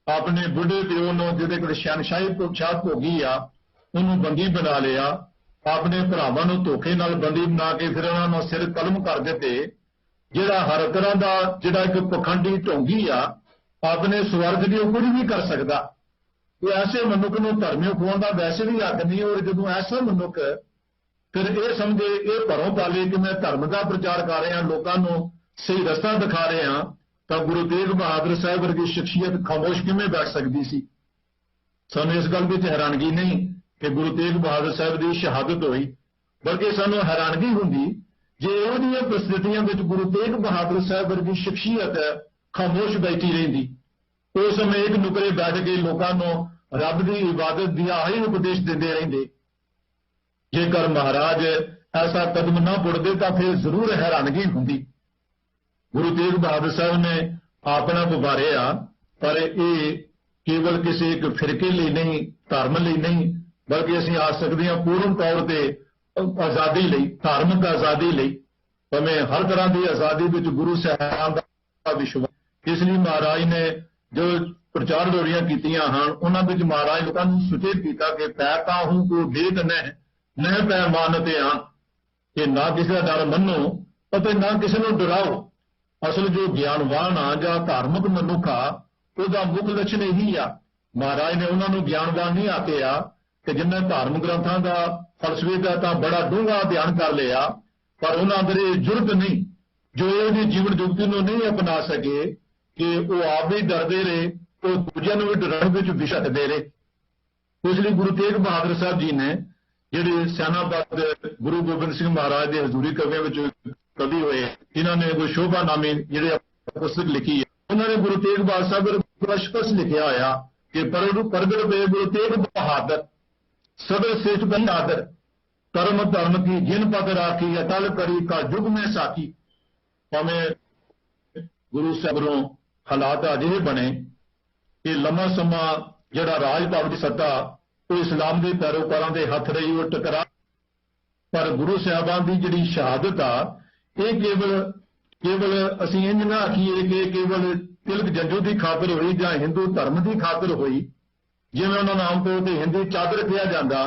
ਆਪਣੇ ਬੁੱਢੇ ਪਿਓ ਨੂੰ, ਜਿਹਦੇ ਕੋਲ ਸ਼ਹਿਨਸ਼ਾਹੀ ਪੁਰਸ਼ਾਦ ਹੋ ਗਈ ਆ, ਉਹਨੂੰ ਬੰਦੀ ਬਣਾ ਲਿਆ। ਆਪਣੇ ਭਰਾਵਾਂ ਨੂੰ ਧੋਖੇ ਨਾਲ ਬੰਦੀ ਬਣਾ ਕੇ ਫਿਰ ਉਹਨਾਂ ਨੂੰ ਸਿਰ ਕਲਮ ਕਰ ਦਿੱਤੇ। ਜਿਹੜਾ ਹਰ ਤਰ੍ਹਾਂ ਦਾ ਜਿਹੜਾ ਇੱਕ ਪਖੰਡੀ ਢੋਂਗੀ ਆ, ਆਪਣੇ ਸਵਰਗ ਦੀ ਉਹ ਕੁਝ ਵੀ ਕਰ ਸਕਦਾ। ਉਹ ਐਸੇ ਮਨੁੱਖ ਨੂੰ ਧਰਮਿਓ ਖਵਾਉਣ ਦਾ ਵੈਸੇ ਵੀ ਹੱਕ ਨਹੀਂ। ਔਰ ਜਦੋਂ ਐਸਾ ਮਨੁੱਖ ਫਿਰ ਇਹ ਸਮਝੇ ਇਹ ਭਰੋਂ ਪਾਲੇ ਕਿ ਮੈਂ ਧਰਮ ਦਾ ਪ੍ਰਚਾਰ ਕਰ ਰਿਹਾ, ਲੋਕਾਂ ਨੂੰ ਸਹੀ ਰਸਤਾ ਦਿਖਾ ਰਿਹਾ, ਤਾਂ ਗੁਰੂ ਤੇਗ ਬਹਾਦਰ ਸਾਹਿਬ ਵਰਗੀ ਸ਼ਖਸੀਅਤ ਖਾਮੋਸ਼ ਕਿਵੇਂ ਬੈਠ ਸਕਦੀ ਸੀ। ਸਾਨੂੰ ਇਸ ਗੱਲ ਵਿੱਚ ਹੈਰਾਨਗੀ ਨਹੀਂ ਕਿ ਗੁਰੂ ਤੇਗ ਬਹਾਦਰ ਸਾਹਿਬ ਦੀ ਸ਼ਹਾਦਤ ਹੋਈ, ਬਲਕਿ ਸਾਨੂੰ ਹੈਰਾਨਗੀ ਹੁੰਦੀ ਜੇ ਉਹਦੀਆਂ ਪ੍ਰਸਥਿਤੀਆਂ ਵਿੱਚ ਗੁਰੂ ਤੇਗ ਬਹਾਦਰ ਸਾਹਿਬ ਵਰਗੀ ਸ਼ਖਸੀਅਤ ਖਾਮੋਸ਼ ਬੈਠੀ ਰਹਿੰਦੀ। ਉਸ ਸਮੇਂ ਇੱਕ ਨੁਕਰੇ ਬੈਠ ਕੇ ਲੋਕਾਂ ਨੂੰ ਰੱਬ ਦੀ ਇਬਾਦਤ ਦੀ ਆਹੀ ਉਪਦੇਸ਼ ਦਿੰਦੇ ਰਹਿੰਦੇ। ਜੇਕਰ ਮਹਾਰਾਜ ਐਸਾ ਕਦਮ ਨਾ ਪੁੱਟਦੇ ਤਾਂ ਫਿਰ ਜ਼ਰੂਰ ਹੈਰਾਨਗੀ ਹੁੰਦੀ। ਗੁਰੂ ਤੇਗ ਬਹਾਦਰ ਸਾਹਿਬ ਨੇ ਆਪਣਾ ਵਪਾਰਿਆ, ਪਰ ਇਹ ਕੇਵਲ ਕਿਸੇ ਇੱਕ ਫਿਰਕੇ ਲਈ ਨਹੀਂ, ਧਰਮ ਲਈ ਨਹੀਂ, ਬਲਕਿ ਅਸੀਂ ਆ ਸਕਦੇ ਹਾਂ ਪੂਰਨ ਤੌਰ ਤੇ ਆਜ਼ਾਦੀ ਲਈ, ਧਾਰਮਿਕ ਆਜ਼ਾਦੀ ਲਈ, ਭਾਵੇਂ ਹਰ ਤਰ੍ਹਾਂ ਦੀ ਆਜ਼ਾਦੀ ਵਿੱਚ ਗੁਰੂ ਸਾਹਿਬਾਨ ਦਾ ਵਿਸ਼ਵਾਸ। ਇਸ ਲਈ ਮਹਾਰਾਜ ਨੇ ਜੋ ਪ੍ਰਚਾਰ ਦੌੜੀਆਂ ਕੀਤੀਆਂ ਹਨ, ਉਹਨਾਂ ਵਿੱਚ ਮਹਾਰਾਜ ਲੋਕਾਂ ਨੂੰ ਸੁਚੇਤ ਕੀਤਾ ਕਿ ਪੈ ਕਾਹੂ ਕੋ ਭੇਦ ਨਹਿ ਪੈ ਮਾਨਤੇ ਆ, ਕਿ ਨਾ ਕਿਸੇ ਦਾ ਡਰ ਮੰਨੋ ਅਤੇ ਨਾ ਕਿਸੇ ਨੂੰ ਡਰਾਓ। ਅਸਲ ਜੋ ਗਿਆਨਵਾਨ ਆ ਜਾਂ ਧਾਰਮਿਕ ਮਨੁੱਖ ਆ, ਉਹਦਾ ਮੁੱਖ ਲੱਛਣ ਇਹੀ ਆ। ਮਹਾਰਾਜ ਨੇ ਉਹਨਾਂ ਨੂੰ ਗਿਆਨਵਾਨ ਨਹੀਂ ਆਖਿਆ ਕਿ ਜਿਨ੍ਹਾਂ ਧਾਰਮਿਕ ਗ੍ਰੰਥਾਂ ਦਾ ਫਲਸਫੇ ਦਾ ਤਾਂ ਬੜਾ ਡੂੰਘਾ ਅਧਿਐਨ ਕਰ ਲਿਆ, ਪਰ ਉਹਨਾਂ ਅੰਦਰ ਇਹ ਜੁਰਤ ਨਹੀਂ, ਜੋ ਇਹਦੀ ਜੀਵਨ ਜੁਗਤੀ ਨੂੰ ਨਹੀਂ ਅਪਣਾ ਸਕੇ ਕਿ ਉਹ ਆਪ ਵੀ ਡਰਦੇ ਰਹੇ, ਉਹ ਦੂਜਿਆਂ ਨੂੰ ਵੀ ਡਰਾਉਣ ਵਿੱਚ ਵਿਸ਼ਕਦੇ ਰਹੇ। ਇਸ ਲਈ ਗੁਰੂ ਤੇਗ ਬਹਾਦਰ ਸਾਹਿਬ ਜੀ ਨੇ ਜਿਹੜੇ ਸਿਆਣਾਪਦ ਗੁਰੂ ਗੋਬਿੰਦ ਸਿੰਘ ਮਹਾਰਾਜ ਦੇ ਹਜ਼ੂਰੀ ਕਵੀਆਂ ਵਿੱਚ ਕਵੀ ਹੋਏ, ਇਹਨਾਂ ਨੇ ਕੋਈ ਸ਼ੋਭਾ ਨਾਮੀ ਜਿਹੜੇ ਪੁਸਤਕ ਲਿਖੀ ਹੈ, ਉਹਨਾਂ ਨੇ ਗੁਰੂ ਤੇਗ ਬਹਾਦਰ ਸਾਹਿਬ ਸਪਸ਼ਟ ਲਿਖਿਆ ਹੋਇਆ ਕਿ ਪ੍ਰਗਟ ਹੋਏ ਗੁਰੂ ਤੇਗ ਬਹਾਦਰ ਸਦਰ ਸੇਠ ਬਨ ਆਦਰ, ਕਰਮ ਧਰਮ ਕੀ ਜਿਨ ਪਦ ਰਾਖੀ, ਅਟਲ ਕਰੀ ਕਾ ਯੁਗ ਮੈਂ ਸਾਖੀ। ਭਾਵੇਂ ਗੁਰੂ ਸਾਹਿਬ ਨੂੰ ਹਾਲਾਤ ਅਜਿਹੇ ਬਣੇ ਕਿ ਲੰਮਾ ਸਮਾਂ ਜਿਹੜਾ ਰਾਜ ਭਾਗ ਦੀ ਸੱਤਾ ਉਹ ਇਸਲਾਮ ਦੇ ਪੈਰੋਕਾਰਾਂ ਦੇ ਹੱਥ ਰਹੀ, ਉਹ ਟਕਰਾ, ਪਰ ਗੁਰੂ ਸਾਹਿਬਾਨ ਦੀ ਜਿਹੜੀ ਸ਼ਹਾਦਤ ਆ, ਇਹ ਕੇਵਲ ਅਸੀਂ ਇੰਝ ਨਾ ਆਖੀਏ ਕਿ ਕੇਵਲ ਤਿਲਕ ਜੰਜੂ ਦੀ ਖਾਤਰ ਹੋਈ ਜਾਂ ਹਿੰਦੂ ਧਰਮ ਦੀ ਖਾਤਰ ਹੋਈ, ਜਿਵੇਂ ਉਹਨਾਂ ਨੂੰ ਆਮ ਤੌਰ ਤੇ ਹਿੰਦੀ ਚਾਦਰ ਕਿਹਾ ਜਾਂਦਾ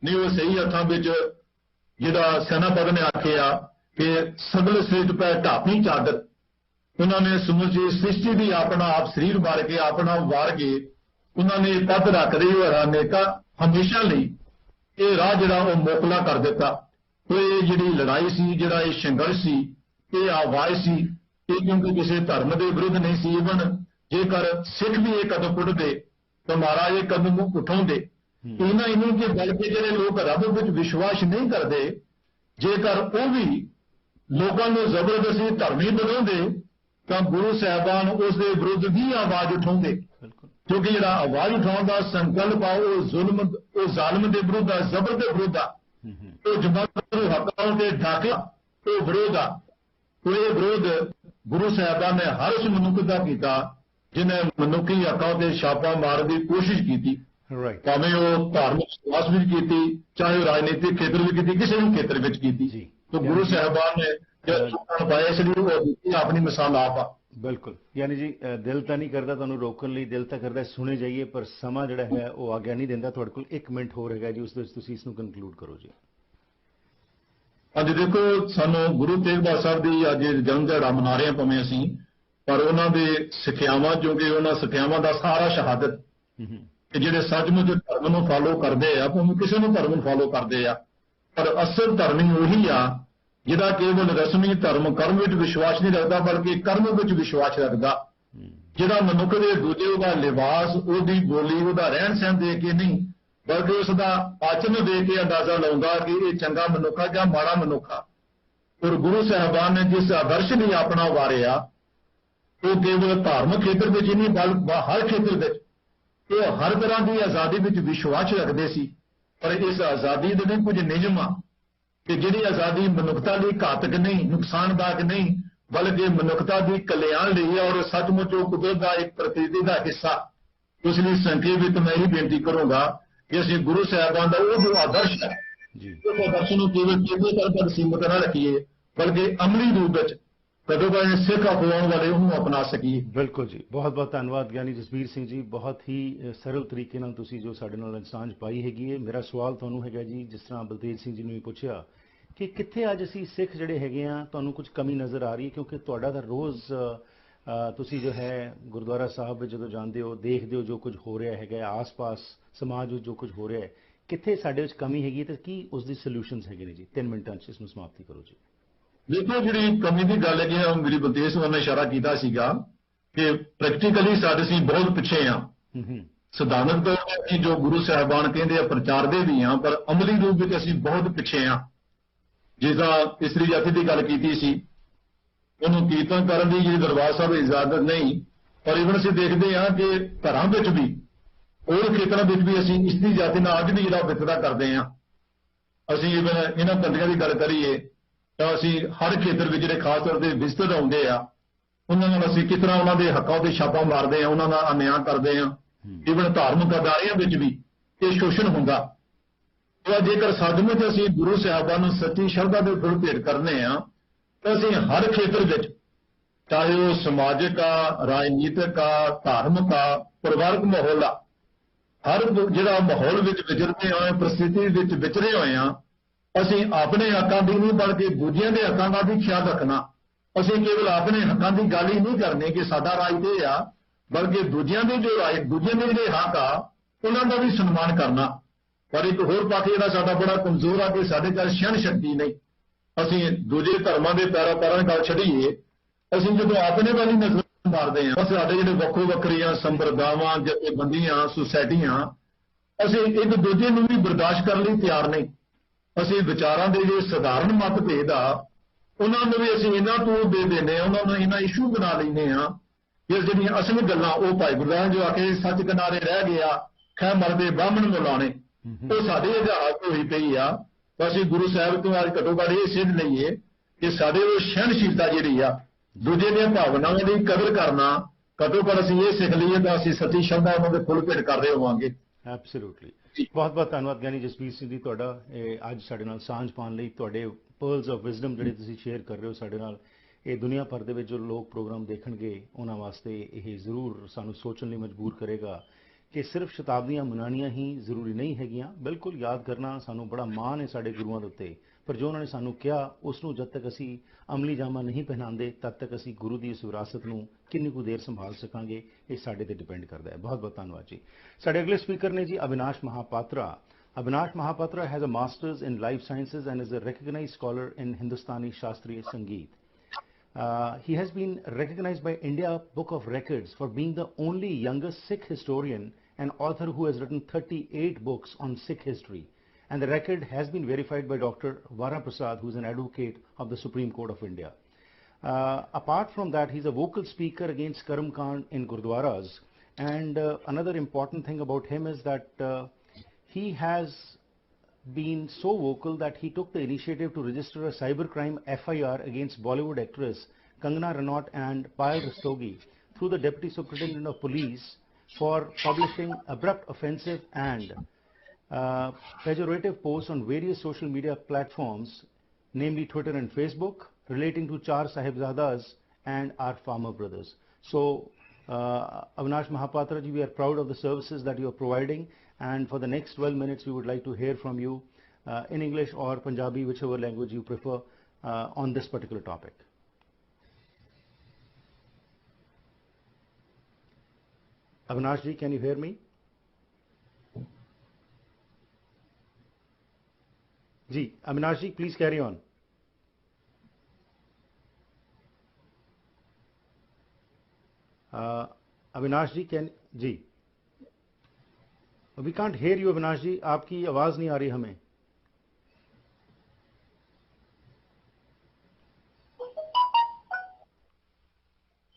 ਨਹੀਂ। ਉਹ ਸਹੀ ਅਰਥਾਂ ਵਿੱਚ ਜਿਹੜਾ ਸੈਨਾਪਤ ਨੇ ਆਖਿਆ ਕਿ ਸਗਲ ਸ੍ਰਿਸ਼ਟ ਪੈ ਢਾਪੀ ਚਾਦਰ, ਉਹਨਾਂ ਨੇ ਸਮੁੱਚੀ ਸ੍ਰਿਸ਼ਟੀ ਦੀ ਆਪਣਾ ਆਪ ਸਰੀਰ ਵਾਰ ਕੇ ਆਪਣਾ ਵਾਰ ਕੇ ਉਹਨਾਂ ਨੇ ਪੱਦ ਰੱਖ ਰਹੀ ਉਹ ਹਰਾਨੇਕਾ ਹਮੇਸ਼ਾ ਲਈ ਇਹ ਰਾਹ ਜਿਹੜਾ ਉਹ ਮੋਕਲਾ ਕਰ ਦਿੱਤਾ। ਇਹ ਜਿਹੜੀ ਲੜਾਈ ਸੀ, ਜਿਹੜਾ ਇਹ ਸੰਘਰਸ਼ ਸੀ, ਇਹ ਆਵਾਜ਼ ਸੀ, ਇਹ ਕਿਉਂਕਿ ਕਿਸੇ ਧਰਮ ਦੇ ਵਿਰੁੱਧ ਨਹੀਂ ਸੀ। ਇਵਨ ਜੇਕਰ ਸਿੱਖ ਵੀ ਇਹ ਕਦਮ ਪੁੱਟਦੇ ਤਾਂ ਮਹਾਰਾਜ ਇਹ ਕਦਮ ਉਠਾਉਂਦੇ ਇਹਨਾਂ ਇਹਨੂੰ ਕਿ ਬਲਕਿ ਜਿਹੜੇ ਲੋਕ ਰੱਬ ਵਿੱਚ ਵਿਸ਼ਵਾਸ ਨਹੀਂ ਕਰਦੇ, ਜੇਕਰ ਉਹ ਵੀ ਲੋਕਾਂ ਨੂੰ ਜ਼ਬਰਦਸਤੀ ਧਰਮੀ ਬਣਾਉਂਦੇ ਤਾਂ ਗੁਰੂ ਸਾਹਿਬਾਨ ਉਸ ਦੇ ਵਿਰੁੱਧ ਵੀ ਆਵਾਜ਼ ਉਠਾਉਂਦੇ, ਕਿਉਂਕਿ ਜਿਹੜਾ ਆਵਾਜ਼ ਉਠਾਉਣ ਦਾ ਸੰਕਲਪ ਆ ਉਹ ਜ਼ੁਲਮ, ਉਹ ਜ਼ਾਲਮ ਦੇ ਵਿਰੁੱਧ ਆ, ਜ਼ਬਰ ਦੇ ਵਿਰੁੱਧ ਆ, ਉਹ ਜਮਾਤ ਹੱਕਾਂ ਦੇ ਡਾਕੇ ਉਹ ਵਿਰੋਧ ਆ। ਉਹ ਇਹ ਵਿਰੋਧ ਗੁਰੂ ਸਾਹਿਬਾਨ ਨੇ ਹਰ ਉਸ ਮਨੁੱਖ ਦਾ ਕੀਤਾ ਜਿਹਨੇ ਮਨੁੱਖੀ ਹੱਕਾਂ ਤੇ ਛਾਪਾ ਮਾਰਨ ਦੀ ਕੋਸ਼ਿਸ਼ ਕੀਤੀ, ਭਾਵੇਂ ਉਹ ਧਾਰਮਿਕ ਵਿਸ਼ਵਾਸ ਵਿੱਚ ਕੀਤੀ, ਚਾਹੇ ਉਹ ਰਾਜਨੀਤਿਕ ਖੇਤਰ ਵਿੱਚ ਕੀਤੀ, ਕਿਸੇ ਵੀ ਖੇਤਰ ਵਿੱਚ ਕੀਤੀ। ਤਾਂ ਗੁਰੂ ਸਾਹਿਬਾਨ ਨੇ ਪਾਇਆ, ਇਸ ਲਈ ਉਹ ਆਪਣੀ ਮਿਸਾਲ ਆਪ ਆ। ਬਿਲਕੁਲ, ਯਾਨੀ ਜੀ ਦਿਲ ਤਾਂ ਨਹੀਂ ਕਰਦਾ ਤੁਹਾਨੂੰ ਰੋਕਣ ਲਈ, ਦਿਲ ਤਾਂ ਕਰਦਾ ਸੁਣੇ ਜਾਈਏ, ਪਰ ਸਮਾਂ ਜਿਹੜਾ ਹੈ ਉਹ ਆਗਿਆ ਨਹੀਂ ਦਿੰਦਾ। ਤੁਹਾਡੇ ਕੋਲ 1 ਮਿੰਟ ਹੋਰ ਹੈਗਾ ਜੀ, ਉਸ ਦੇ ਵਿੱਚ ਤੁਸੀਂ ਇਸ ਨੂੰ ਕਨਕਲੂਡ ਕਰੋ ਜੀ। ਅੱਜ ਦੇਖੋ, ਸਾਨੂੰ ਗੁਰੂ ਤੇਗ ਬਹਾਦਰ ਸਾਹਿਬ ਦੀ ਅੱਜ ਜਨਮ ਦਿਹਾੜਾ ਮਨਾ ਰਹੇ ਹਾਂ ਭਾਵੇਂ ਅਸੀਂ, ਪਰ ਉਹਨਾਂ ਦੇ ਸਿੱਖਿਆਵਾਂ, ਕਿਉਂਕਿ ਉਹਨਾਂ ਸਿੱਖਿਆਵਾਂ ਦਾ ਸਾਰਾ ਸ਼ਹਾਦਤ ਕਿ ਜਿਹੜੇ ਸੱਚਮੁੱਚ ਧਰਮ ਨੂੰ ਫਾਲੋ ਕਰਦੇ ਆ, ਭਾਵੇਂ ਕਿਸੇ ਨੂੰ ਧਰਮ ਨੂੰ ਫਾਲੋ ਕਰਦੇ ਆ, ਪਰ ਅਸਲ ਧਰਮੀ ਉਹੀ ਆ ਜਿਹੜਾ ਕੇਵਲ ਰਸਮੀ ਧਰਮ ਕਰਮ ਵਿੱਚ ਵਿਸ਼ਵਾਸ ਨਹੀਂ ਰੱਖਦਾ, ਬਲਕਿ ਕਰਮ ਵਿੱਚ ਵਿਸ਼ਵਾਸ ਰੱਖਦਾ। ਜਿਹੜਾ ਮਨੁੱਖ ਦੇ ਦੂਜੇ ਉਹਦਾ ਲਿਬਾਸ, ਉਹਦੀ ਬੋਲੀ, ਉਹਦਾ ਰਹਿਣ ਸਹਿਣ ਦੇਖ ਕੇ ਨਹੀਂ, ਬਲਕਿ ਉਸ ਦਾ ਆਚਰਨ ਦੇਖ ਕੇ ਅੰਦਾਜ਼ਾ ਲਾਉਂਦਾ ਕਿ ਇਹ ਚੰਗਾ ਮਨੁੱਖ ਆ ਜਾਂ ਮਾੜਾ ਮਨੁੱਖ ਆ। ਔਰ ਗੁਰੂ ਸਾਹਿਬਾਨ ਨੇ ਜਿਸ ਆਦਰਸ਼ ਲਈ ਆਪਣਾ ਵਾਰਿਆ, ਉਹ ਕੇਵਲ ਧਾਰਮਿਕ ਖੇਤਰ ਵਿੱਚ ਹੀ ਨਹੀਂ, ਬਲਕਿ ਹਰ ਖੇਤਰ ਵਿੱਚ ਉਹ ਹਰ ਤਰ੍ਹਾਂ ਦੀ ਆਜ਼ਾਦੀ ਵਿੱਚ ਵਿਸ਼ਵਾਸ ਰੱਖਦੇ ਸੀ। ਪਰ ਇਸ ਆਜ਼ਾਦੀ ਦੇ ਵੀ ਕੁਝ ਨਿਯਮ ਆ ਕਿ ਜਿਹੜੀ ਆਜ਼ਾਦੀ ਮਨੁੱਖਤਾ ਲਈ ਘਾਤਕ ਨਹੀਂ, ਨੁਕਸਾਨਦਾਇਕ ਨਹੀਂ, ਬਲਕਿ ਮਨੁੱਖਤਾ ਦੀ ਕਲਿਆਣ ਲਈ ਹੈ, ਔਰ ਸੱਚਮੁੱਚ ਉਹ ਕੁਦਰਤ ਦਾ ਇੱਕ ਪ੍ਰਕਿਰਤੀ ਦਾ ਹਿੱਸਾ। ਇਸ ਲਈ ਸੰਖੇਪ ਵਿੱਚ ਮੈਂ ਇਹ ਬੇਨਤੀ ਕਰੂੰਗਾ ਕਿ ਅਸੀਂ ਗੁਰੂ ਸਾਹਿਬਾਨ ਦਾ ਉਹ ਜੋ ਆਦਰਸ਼ ਹੈ, ਉਹ ਆਦਰਸ਼ ਨੂੰ ਕੇਵਲ ਚੇਤੇ ਤੱਕ ਸੀਮਤ ਨਾ ਰੱਖੀਏ, ਬਲਕਿ ਅਮਲੀ ਰੂਪ ਵਿੱਚ ਕਦੋਂ ਬਾਅਦ ਸਿੱਖ ਅਪਣਾਉਣ ਵਾਲੇ ਉਹਨੂੰ ਅਪਣਾ ਸਕੀਏ। ਬਿਲਕੁਲ ਜੀ, ਬਹੁਤ ਬਹੁਤ ਧੰਨਵਾਦ ਗਿਆਨੀ ਜਸਬੀਰ ਸਿੰਘ ਜੀ, ਬਹੁਤ ਹੀ ਸਰਲ ਤਰੀਕੇ ਨਾਲ ਤੁਸੀਂ ਜੋ ਸਾਡੇ ਨਾਲ ਸਾਂਝ ਪਾਈ ਹੈਗੀ ਹੈ। ਮੇਰਾ ਸਵਾਲ ਤੁਹਾਨੂੰ ਹੈਗਾ ਜੀ, ਜਿਸ ਤਰ੍ਹਾਂ ਬਲਤੇਜ ਸਿੰਘ ਜੀ ਨੂੰ ਵੀ ਪੁੱਛਿਆ ਕਿ ਕਿੱਥੇ ਅੱਜ ਅਸੀਂ ਸਿੱਖ ਜਿਹੜੇ ਹੈਗੇ ਆ, ਤੁਹਾਨੂੰ ਕੁਝ ਕਮੀ ਨਜ਼ਰ ਆ ਰਹੀ ਹੈ? ਕਿਉਂਕਿ ਤੁਹਾਡਾ ਤਾਂ ਰੋਜ਼ ਤੁਸੀਂ ਜੋ ਹੈ ਗੁਰਦੁਆਰਾ ਸਾਹਿਬ ਵਿੱਚ ਜਦੋਂ ਜਾਂਦੇ ਹੋ, ਦੇਖਦੇ ਹੋ ਜੋ ਕੁਝ ਹੋ ਰਿਹਾ ਹੈਗਾ, ਆਸ-ਪਾਸ ਸਮਾਜ ਵਿੱਚ ਜੋ ਕੁਝ ਹੋ ਰਿਹਾ ਹੈ, ਕਿੱਥੇ ਸਾਡੇ ਵਿੱਚ ਕਮੀ ਹੈਗੀ ਤੇ ਕੀ ਉਸ ਦੀ ਸੋਲੂਸ਼ਨਸ ਹੈਗੇ ਨੇ ਜੀ? 3 ਮਿੰਟਾਂ 'ਚ ਇਸ ਨੂੰ ਸਮਾਪਤੀ ਕਰੋ ਜੀ। ਦੇਖੋ, ਜਿਹੜੀ ਕਮੀ ਦੀ ਗੱਲ ਹੈਗੀ ਆ, ਮੇਰੀ ਬਲਤੇਜ ਸਿੰਘ ਨੇ ਇਸ਼ਾਰਾ ਕੀਤਾ ਸੀਗਾ ਕਿ ਪ੍ਰੈਕਟੀਕਲੀ ਸਾਡੇ ਅਸੀਂ ਬਹੁਤ ਪਿੱਛੇ ਆ। ਸਿਧਾਂਤਕ ਤੌਰ ਤੇ ਅਸੀਂ ਜੋ ਗੁਰੂ ਸਾਹਿਬਾਨ ਕਹਿੰਦੇ ਆ ਪ੍ਰਚਾਰਦੇ ਵੀ ਆ, ਪਰ ਅਮਲੀ ਰੂਪ ਵਿੱਚ ਅਸੀਂ ਬਹੁਤ ਪਿੱਛੇ ਆ। ਜਿਸਦਾ ਇਸਤਰੀ ਜਾਤੀ ਦੀ ਗੱਲ ਕੀਤੀ ਸੀ, ਉਹਨੂੰ ਕੀਰਤਨ ਕਰਨ ਦੀ ਜਿਹੜੀ ਦਰਬਾਰ ਸਾਹਿਬ ਇਜਾਜ਼ਤ ਨਹੀਂ, ਪਰ ਇਵਨ ਅਸੀਂ ਦੇਖਦੇ ਹਾਂ ਕਿ ਘਰਾਂ ਵਿੱਚ ਵੀ, ਹੋਰ ਖੇਤਰਾਂ ਵਿੱਚ ਵੀ ਅਸੀਂ ਇਸਤਰੀ ਜਾਤੀ ਨਾਲ ਅੱਜ ਵੀ ਜਿਹੜਾ ਵਿਤਕਰਾ ਕਰਦੇ ਹਾਂ। ਅਸੀਂ ਇਵਨ ਇਹਨਾਂ ਬੰਦਿਆਂ ਦੀ ਗੱਲ ਕਰੀਏ ਤਾਂ ਅਸੀਂ ਹਰ ਖੇਤਰ ਵਿੱਚ ਜਿਹੜੇ ਖਾਸ ਤੌਰ ਤੇ ਵਿਜ਼ਟਰ ਆਉਂਦੇ ਆ, ਉਹਨਾਂ ਨਾਲ ਅਸੀਂ ਕਿਸ ਤਰ੍ਹਾਂ ਉਹਨਾਂ ਦੇ ਹੱਕਾਂ ਉੱਤੇ ਛਾਪਾ ਮਾਰਦੇ ਆ, ਉਹਨਾਂ ਦਾ ਅਨਿਆਂ ਕਰਦੇ ਆ। ਇਵਨ ਧਾਰਮਿਕ ਅਦਾਰਿਆਂ ਵਿੱਚ ਵੀ ਇਹ ਸ਼ੋਸ਼ਣ ਹੁੰਦਾ। ਤਾਂ ਜੇਕਰ ਸੱਚਮੁੱਚ ਅਸੀਂ ਗੁਰੂ ਸਾਹਿਬਾਨ ਨੂੰ ਸੱਚੀ ਸ਼ਰਧਾ ਦੇ ਫੁੱਲ ਭੇਟ ਕਰਨੇ ਆ, ਤਾਂ ਅਸੀਂ ਹਰ ਖੇਤਰ ਵਿੱਚ, ਚਾਹੇ ਉਹ ਸਮਾਜਿਕ ਆ, ਰਾਜਨੀਤਿਕ ਆ, ਧਾਰਮਿਕ ਆ, ਪਰਿਵਾਰਕ ਮਾਹੌਲ ਆ, ਹਰ ਜਿਹੜਾ ਮਾਹੌਲ ਵਿੱਚ ਵਿਚਰਦੇ ਹੋਏ, ਪ੍ਰਸਥਿਤੀ ਵਿੱਚ ਵਿਚਰੇ ਹੋਏ ਆ, ਅਸੀਂ ਆਪਣੇ ਹੱਕਾਂ ਦੀ ਨਹੀਂ ਬਲਕਿ ਦੂਜਿਆਂ ਦੇ ਹੱਕਾਂ ਦਾ ਵੀ ਖਿਆਲ ਰੱਖਣਾ। ਅਸੀਂ ਕੇਵਲ ਆਪਣੇ ਹੱਕਾਂ ਦੀ ਗੱਲ ਹੀ ਨਹੀਂ ਕਰਨੀ ਕਿ ਸਾਡਾ ਰਾਜ ਤੇ ਆ, ਬਲਕਿ ਦੂਜਿਆਂ ਦੇ ਜੋ ਰਾਜ, ਦੂਜਿਆਂ ਦੇ ਜਿਹੜੇ ਹੱਕ ਆ, ਉਹਨਾਂ ਦਾ ਵੀ ਸਨਮਾਨ ਕਰਨਾ। ਪਰ ਇੱਕ ਹੋਰ ਪੱਖ ਜਿਹੜਾ ਸਾਡਾ ਬੜਾ ਕਮਜ਼ੋਰ ਆ ਕਿ ਸਾਡੇ ਕੋਲ ਸਹਿਣ ਸ਼ਕਤੀ ਨਹੀਂ। ਅਸੀਂ ਦੂਜੇ ਧਰਮਾਂ ਦੇ ਪੈਰਾਂ ਗੱਲ ਛੱਡੀਏ, ਅਸੀਂ ਜਦੋਂ ਆਪਣੇ ਵੱਲ ਹੀ ਨਜ਼ਰ ਮਾਰਦੇ ਹਾਂ, ਸਾਡੇ ਜਿਹੜੇ ਵੱਖੋ ਵੱਖਰੀਆਂ ਸੰਪਰਦਾਵਾਂ, ਜਥੇਬੰਦੀਆਂ, ਸੁਸਾਇਟੀਆਂ, ਅਸੀਂ ਇੱਕ ਦੂਜੇ ਨੂੰ ਵੀ ਬਰਦਾਸ਼ਤ ਕਰਨ ਲਈ ਤਿਆਰ ਨਹੀਂ। ਅਸੀਂ ਵਿਚਾਰਾਂ ਦੇ ਜਿਹੜੇ ਸਧਾਰਨ ਮਤਭੇਦ ਆ, ਉਹਨਾਂ ਨੂੰ ਵੀ ਅਸੀਂ ਇਹਨਾਂ ਤੋਂ ਦੇ ਦਿੰਦੇ ਹਾਂ, ਉਹਨਾਂ ਨੂੰ ਇਹਨਾਂ ਇਸ਼ੂ ਬਣਾ ਲੈਂਦੇ ਹਾਂ ਕਿ ਜਿਹੜੀਆਂ ਅਸਲੀ ਗੱਲਾਂ ਉਹ ਭਾਈ ਗੁਰਦਾਸ ਜੋ ਆ ਕੇ ਸੱਚ ਕਿਨਾਰੇ ਰਹਿ ਗਿਆ, ਖੈ ਮਰਦੇ ਬਾਹਮਣ ਮਿਲਾਉਣੇ, ਉਹ ਸਾਡੇ ਇਤਿਹਾਸ ਤੋਂ ਹੋਈ ਪਈ ਆ। ਤਾਂ ਅਸੀਂ ਗੁਰੂ ਸਾਹਿਬ ਤੋਂ ਅੱਜ ਘੱਟੋ ਘੱਟ ਇਹ ਸਿੱਧ ਲਈਏ ਕਿ ਸਾਡੇ ਉਹ ਸਹਿਣਸ਼ੀਲਤਾ ਜਿਹੜੀ ਆ, ਦੂਜੇ ਦੀਆਂ ਭਾਵਨਾਵਾਂ ਦੀ ਕਦਰ ਕਰਨਾ, ਘੱਟੋ ਘੱਟ ਅਸੀਂ ਇਹ ਸਿੱਖ ਲਈਏ ਤਾਂ ਅਸੀਂ ਸੱਚੀ ਸ਼ਰਧਾ ਉਹਨਾਂ ਦੇ ਫੁੱਲ ਭੇਟ ਕਰਦੇ ਹੋਵਾਂਗੇ। ਐਬਸੋਲੂਟਲੀ, ਬਹੁਤ ਬਹੁਤ ਧੰਨਵਾਦ ਗਿਆਨੀ ਜਸਬੀਰ ਸਿੰਘ ਜੀ ਤੁਹਾਡਾ ਅੱਜ ਸਾਡੇ ਨਾਲ ਸਾਂਝ ਪਾਉਣ ਲਈ। ਤੁਹਾਡੇ ਪਰਲਸ ਆਫ ਵਿਜ਼ਡਮ ਜਿਹੜੇ ਤੁਸੀਂ ਸ਼ੇਅਰ ਕਰ ਰਹੇ ਹੋ ਸਾਡੇ ਨਾਲ, ਇਹ ਦੁਨੀਆ ਭਰ ਦੇ ਵਿੱਚ ਜੋ ਲੋਕ ਪ੍ਰੋਗਰਾਮ ਦੇਖਣਗੇ ਉਹਨਾਂ ਵਾਸਤੇ ਇਹ ਜ਼ਰੂਰ ਸਾਨੂੰ ਸੋਚਣ ਲਈ ਮਜਬੂਰ ਕਰੇਗਾ ਕਿ ਸਿਰਫ ਸ਼ਤਾਬਦੀਆਂ ਮਨਾਉਣੀਆਂ ਹੀ ਜ਼ਰੂਰੀ ਨਹੀਂ ਹੈਗੀਆਂ। ਬਿਲਕੁਲ ਯਾਦ ਕਰਨਾ ਸਾਨੂੰ ਬੜਾ ਮਾਣ ਹੈ ਸਾਡੇ ਗੁਰੂਆਂ ਦੇ ਉੱਤੇ, ਪਰ ਜੋ ਉਹਨਾਂ ਨੇ ਸਾਨੂੰ ਕਿਹਾ ਉਸ ਨੂੰ ਜਦ ਤੱਕ ਅਸੀਂ ਅਮਲੀ ਜਾਮਾ ਨਹੀਂ ਪਹਿਨਾਉਂਦੇ, ਤਦ ਤੱਕ ਅਸੀਂ ਗੁਰੂ ਦੀ ਇਸ ਵਿਰਾਸਤ ਨੂੰ ਕਿੰਨੀ ਕੁ ਦੇਰ ਸੰਭਾਲ ਸਕਾਂਗੇ, ਇਹ ਸਾਡੇ ਤੇ ਡਿਪੈਂਡ ਕਰਦਾ ਹੈ। ਬਹੁਤ ਬਹੁਤ ਧੰਨਵਾਦ ਜੀ। ਸਾਡੇ ਅਗਲੇ ਸਪੀਕਰ ਨੇ ਜੀ Avinash Mohapatra. Avinash Mahapatra has a master's in life sciences and is a recognized scholar in Hindustani Shastriya Sangeet. He has been recognized by India Book of Records for being the only youngest Sikh historian an author who has written 38 books on Sikh history. And the record has been verified by Dr. Vara Prasad, who is an advocate of the Supreme Court of India. Apart from that, he's a vocal speaker against Karam Kand in Gurdwaras. And another important thing about him is that he has been so vocal that he took the initiative to register a cybercrime FIR against Bollywood actress Kangana Ranaut and Payal Rastogi through the Deputy Superintendent of Police for publishing abrupt, offensive and pejorative posts on various social media platforms, namely Twitter and Facebook, relating to Char Sahibzadas and our farmer brothers. So, Avinash Mahapatra ji, we are proud of the services that you are providing, and for the next 12 minutes we would like to hear from you in English or Punjabi, whichever language you prefer, on this particular topic. Avinash ji, can you hear me? Ji, Avinash ji, please carry on. Avinash ji, ji, we can't hear you, Avinash ji. आपकी आवाज नहीं आ रही हमें.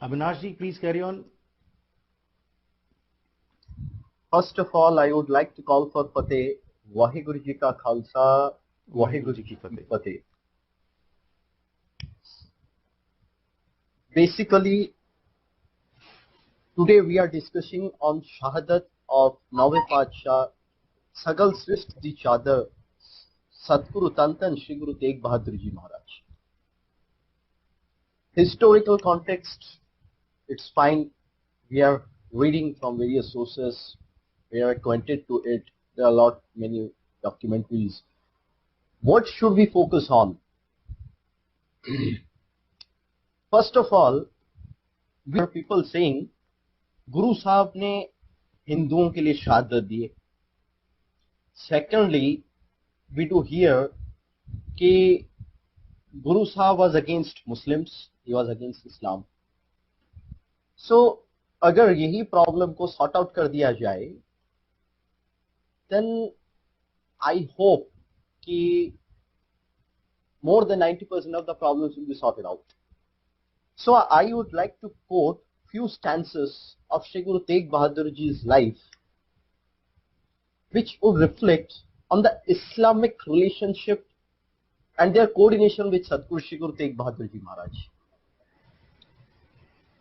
Avinash ji, please carry on. First of all, I would like to call for Fateh. Waheguru Ji Ka Khalsa, Waheguru Ji Ki Fateh. Basically, today we are discussing on Shahadat of Nawe Padshah, Sagal Swift Di Chadar, Satguru Tantan Shri Guru Tegh Bahadur Ji Maharaj. Historical context, it's fine. We are reading from various sources. We are acquainted to it. There are many documentaries. What should we focus on? First of all, we are people saying, Guru Sahib ne Hinduon ke liye shahadat diye. Secondly, we do hear कि Guru Sahib was against Muslims, he was against Islam. So, अगर यही problem को sort out कर दिया जाए, then I hope कि more than 90% of the problems will be sorted out. So I would like to quote few stanzas of Shri Guru Tegh Bahadur Ji's life, which would reflect on the Islamic relationship and their coordination with Sadguru Shri Guru Tegh Bahadur Ji Maharaj.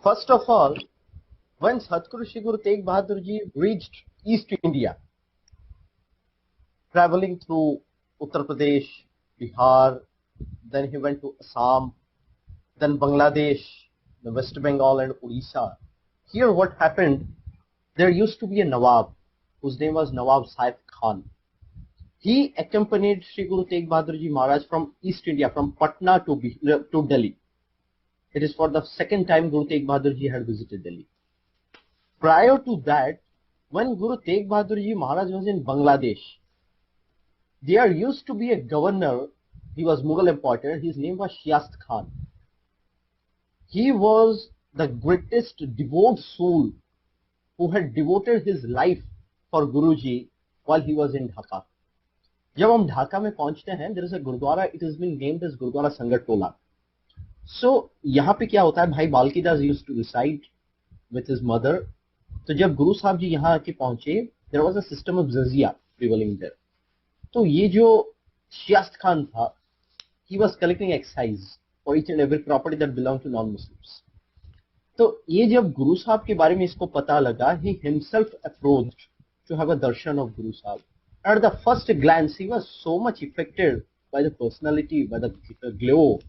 First of all, when Sadguru Shri Guru Tegh Bahadur Ji reached East India, traveling through Uttar Pradesh, Bihar, then he went to Assam, then Bangladesh, the West Bengal and Odisha. Here what happened, there used to be a Nawab, whose name was Nawab Saif Khan. He accompanied Shri Guru Tegh Bahadur Ji Maharaj from East India, from Patna to Delhi. It is for the second time Guru Tegh Bahadur Ji had visited Delhi. Prior to that, when Guru Tegh Bahadur Ji Maharaj was in Bangladesh, there used to be a governor. He was Mughal importer. His name was Shiast Khan. He was the greatest devout soul who had devoted his life for Guruji while he was in Dhaka. जब हम ढाका में पहुंचते हैं, there is a Gurdwara. It has been named as Gurdwara Sangat Tola. So यहाँ पे क्या होता है, भाई बाल्की दास used to reside with his mother. तो जब गुरु साहब जी यहाँ आके पहुंचे, there was a system of jizya prevailing there. तो ये जो शियास्त खान था, he was collecting excise for each and every property that belonged to non-Muslims. तो ये जब गुरु साहब के बारे में इसको पता लगा, he himself approached to have a darshan of Guru Sahib. At the first glance, he was so much affected by the personality, by the glow,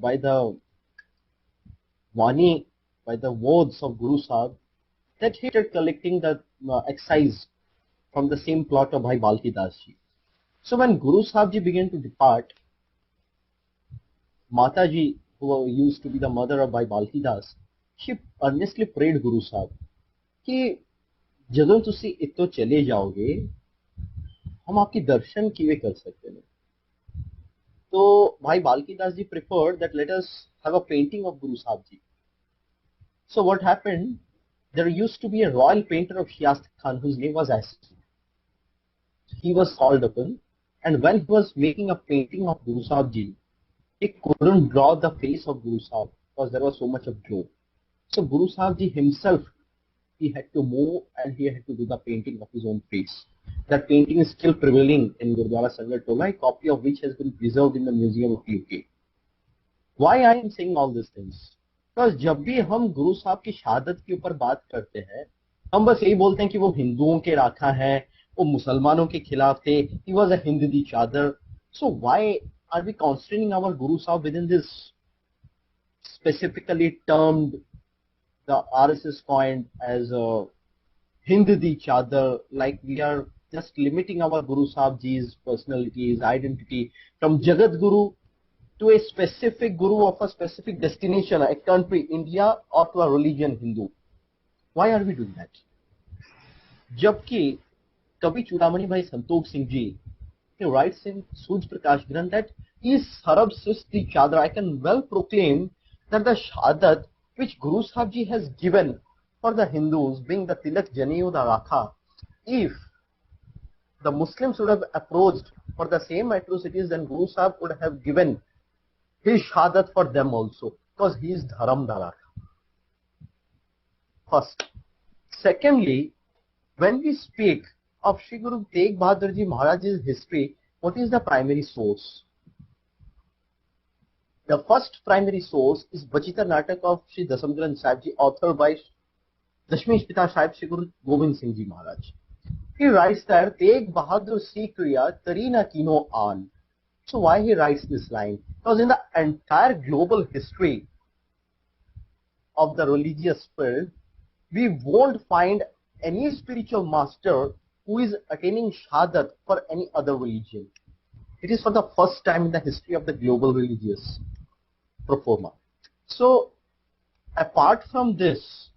by the Vani, by the words of Guru Sahib, that he started collecting the excise from the same plot of Bhai Balki Das ji. So when Guru Sahib ji began to depart, Mata ji, who used to be the mother of Bhai Balki Das, she earnestly prayed Guru Sahib कि ਜਦੋਂ ਤੁਸੀਂ ਇੱਥੋਂ ਚਲੇ ਜਾਓਗੇ, हम आपकी दर्शन किए कर सकते हैं. तो भाई Balki Das ji preferred that let us have a painting of Guru Sahib ji. So what happened? there used to be a royal painter of Shiast Khan whose name was Asif. He was called upon, and when he was making a painting of Guru Sahib Ji, he couldn't draw the face of Guru Sahib because there was so much of glow. So Guru Sahib Ji himself, he had to move and he had to do the painting of his own face. That painting is still prevailing in Gurdwara Sangat Tola, a copy of which has been preserved in the Museum of UK. Why I am saying all these things? Because जब भी हम गुरु साहब की शहादत के ऊपर बात करते हैं, हम बस यही बोलते हैं कि वो हिंदुओं के राखा है, वो मुसलमानों के खिलाफ थे, he was a Hindudi chadar. So why are we constraining our Guru Sahib within this specifically termed, the RSS coined as a Hindudi chadar, like we are just limiting our Guru Sahib Ji's personality, his identity from Jagat Guru to a specific guru of a specific destination, a country, India, or to a religion, Hindu. Why are we doing that? Jabki Kavi Chudamani Bhai Santok Singh Ji, he writes in Suj Prakash Granth that is Sarab Sisti Chadra. I can well proclaim that the Shahadat which Guru Sahib Ji has given for the Hindus, being the Tilak Janeyu, the Rakha, if the Muslims would have approached for the same atrocities, then Guru Sahib would have given his shahadat for them also, because he is dharam dara. First. Secondly, when we speak of Shri Guru Tegh Bahadur Ji Maharaj's history, what is the primary source? The first primary source is Bachita Natak of Shri Dasam Granth Sahib Ji, authored by Dashmesh Pita Sahib Shri Guru Gobind Singh Ji Maharaj. He writes that Tegh Bahadur Si Kriya Tarina Kino An. So why he writes this line? Because in the entire global history of the religious field, we won't find any spiritual master who is attaining shahadat for any other religion. It is for the first time in the history of the global religious proforma. So apart from this,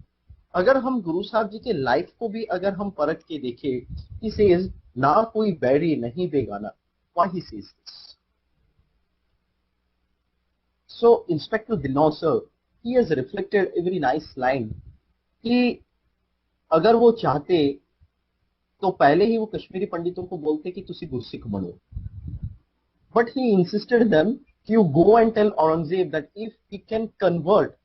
अगर हम गुरु साहब जी के life को भी अगर हम परख के देखें, he says ना कोई बैरी नहीं बेगाना. Why he says this? So Inspector Dinau sir, he has reflected a very nice line कि अगर वो चाहते तो पहले ही वो कश्मीरी पंडितों को बोलते कि तुसी गुरसिख बनो. But he insisted them, you go and tell Aurangzeb that if he can convert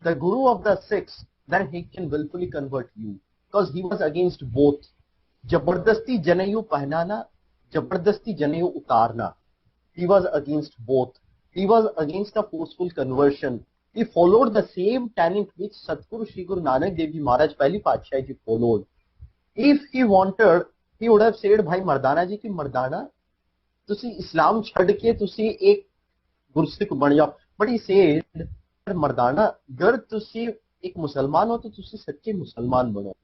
the Guru of the Sikhs, then he can willfully convert you. Because he was against both. Jabardasti Janayu Pahnana, Jabardasti Janayu Utarna. He was against both. He was against the forceful conversion. He followed the same talent which Satguru Shri Guru Nanak Dev Ji Maharaj Pehli Padshah Ji followed. If he wanted, he would have said, Bhai Mardana Ji ki Mardana, तुसी इस्लाम छड़ के तुसी एक गुरसिख बन जाओ. But he said, मर्दाना अगर तुसी एक मुसलमान हो तो तुसी सच्चे मुसलमान बनो.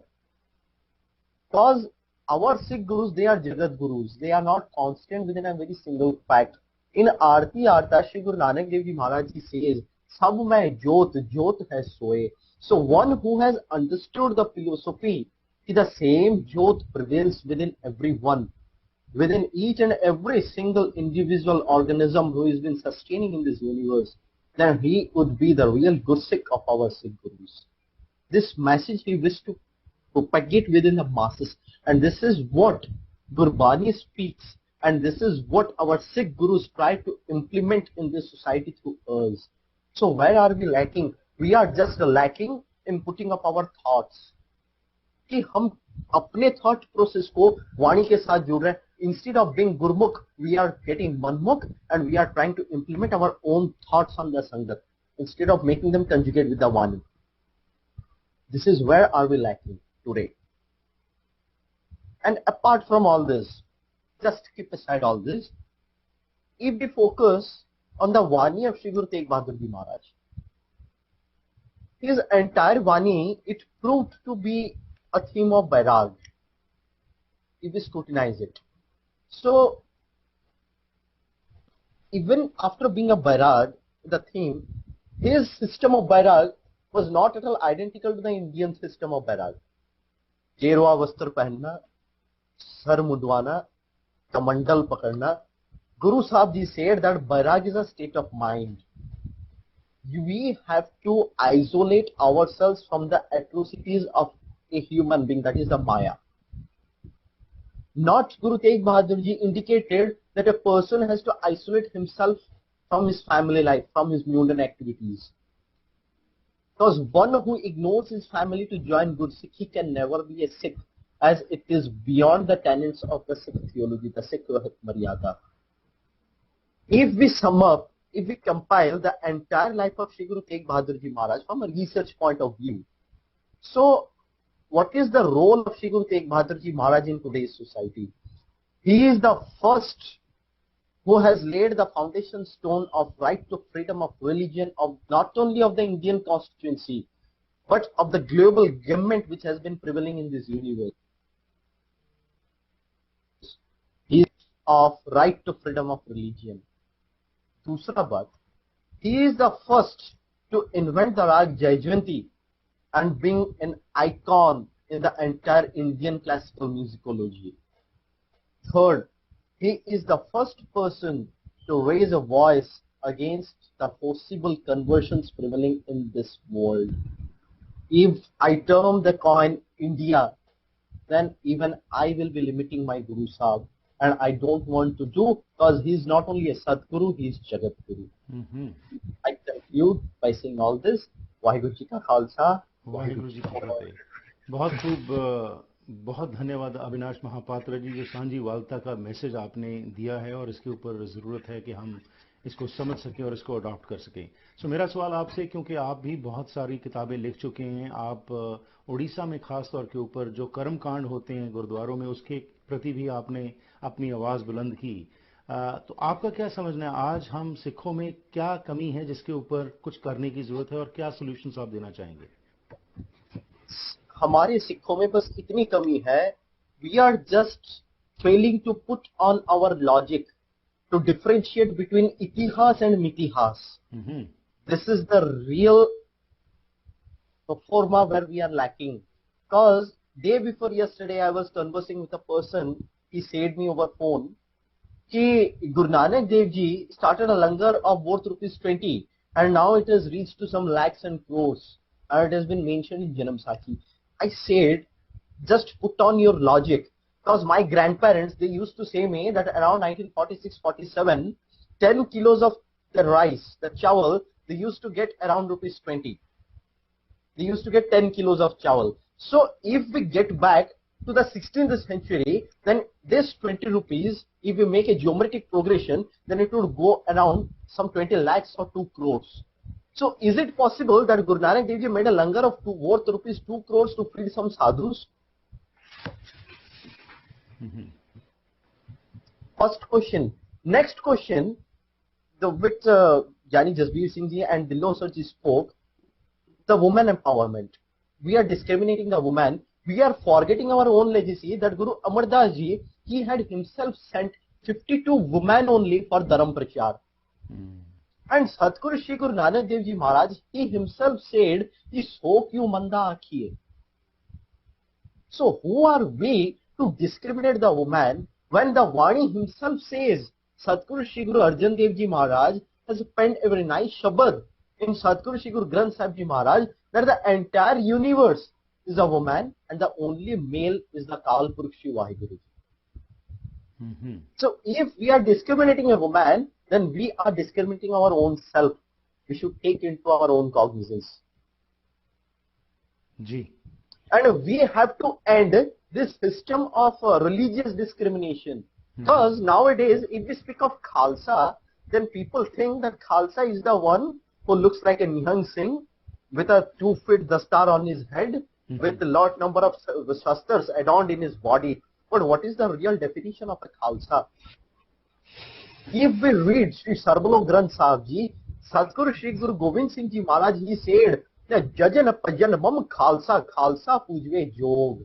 Because our Sikh gurus, they are Jagat gurus. They are not constant within a very single fact. In Aarti Arta, Shri Guru Nanak Dev Ji Maharaj Ji says, Sab mein jyot, jyot hai soye. So one who has understood the philosophy, the same jyot prevails within everyone. Within each and every single individual organism who has been sustaining in this universe, then he would be the real Gursikh of our Sikh Gurus. This message he wished to propagate within the masses, and this is what Gurbani speaks, and this is what our Sikh Gurus try to implement in this society through us. So where are we lacking? We are just lacking in putting up our thoughts. कि हम अपने thought process को वाणी के साथ जोड़ रहे हैं. Instead of being Gurmukh, we are getting Manmukh, and we are trying to implement our own thoughts on the Sangat instead of making them conjugate with the Vani. This is where are we lacking today. And apart from all this, just keep aside all this, if we focus on the Vani of Shri Guru Tegh Bahadur Ji Maharaj, his entire Vani, it proved to be a theme of Bairag, if we scrutinize it. So, even after being a Bairag, the theme, his system of Bairag was not at all identical to the Indian system of Bairag. Gerwa vastar pehna, sar mudwana, kamandal pakarna. Guru Sahib Ji said that Bairag is a state of mind. we have to isolate ourselves from the atrocities of a human being, that is the Maya. Not Guru Tegh Bahadur Ji indicated that a person has to isolate himself from his family life, from his mundane activities. Because one who ignores his family to join Gursikh, he can never be a Sikh, as it is beyond the tenets of the Sikh theology, the Sikh Maryada. If we sum up, if we compile the entire life of Shri Guru Tegh Bahadur Ji Maharaj from a research point of view, so what is the role of Shri Guru Tegh Bahadur Ji Maharaj in today's society? He is the first who has laid the foundation stone of right to freedom of religion, of not only of the Indian constituency, but of the global government which has been prevailing in this universe. He is of right to freedom of religion. Dusra baat, he is the first to invent the rag Jaijawanti and being an icon in the entire Indian classical musicology. Third, he is the first person to raise a voice against the possible conversions prevailing in this world. If I term the coin India, then even I will be limiting my Guru Sahib, and I don't want to do, because he is not only a Sadguru, he is Jagat Guru. I conclude by saying all this. Vaheguru Ji Ka Khalsa, Waheguru ji की फतेह। बहुत खूब, बहुत धन्यवाद अविनाश महापात्र जी, जो सांझी वालता का message आपने दिया है और इसके ऊपर ज़रूरत है कि हम इसको समझ सकें और इसको अडॉप्ट कर सकें। सो मेरा सवाल आपसे, क्योंकि आप भी बहुत सारी किताबें लिख चुके हैं, आप उड़ीसा में ख़ास तौर के ऊपर जो कर्म कांड होते हैं गुरुद्वारों में, उसके प्रति भी आपने अपनी आवाज़ बुलंद की, तो आपका क्या समझना है, आज हम सिखों में क्या कमी है जिसके ऊपर कुछ करने की ज़रूरत है और क्या सोल्यूशंस आप देना चाहेंगे? हमारे सिखों में बस इतनी कमी है, we are just failing to put on our logic to differentiate between itihas and mitihas. This is the real forma where we are lacking. Because day before yesterday I was conversing with a person, he said me over phone कि Guru Nanak Dev Ji started a langar of worth ₹20 and now it has reached to some lakhs and crores and it has been mentioned in Janam Sakhi. I said, just put on your logic, because my grandparents, they used to say me that around 1946-47, 10 kilos of the rice, the chawal, they used to get around ₹20. They used to get 10 kilos of chawal. So if we get back to the 16th century, then this 20 rupees, if we make a geometric progression, then it would go around some 20 lakhs or 2 crores. So is it possible that Guru Nanak Dev Ji made a langar of worth ₹2 crores to feed some sadhus? First question. Next question, which Jani Jasbir Singh Ji and Dillo Sir Ji spoke, the woman empowerment. We are discriminating the woman. We are forgetting our own legacy that Guru Amar Das Ji, he had himself sent 52 women only for Dharam Prachar. And Sadguru Shri Guru Nanak Dev Ji Maharaj, he himself said, "Ki so kyun manda aakhiye." So who are we to discriminate the woman when the Vani himself says, Sadguru Shri Guru Arjan Dev Ji Maharaj has penned a very nice shabad in Sadguru Shri Guru Granth Sahib Ji Maharaj that the entire universe is a woman and the only male is the Kal Purukh Shri Vaheguru. So if we are discriminating a woman, then we are discriminating our own self. We should take into our own cognizance. Ji. And we have to end this system of religious discrimination. Because nowadays, if we speak of Khalsa, then people think that Khalsa is the one who looks like a Nihang Singh with a 2-foot dastar on his head, with a lot number of shastras adorned in his body. But what is the real definition of a Khalsa? If we read Sri Sarbalok Granth Sahib Ji, Sadguru Shri Guru Gobind Singh Ji Maharaj, he said that Jajan Pajan Mam Khalsa Khalsa Pujve Jog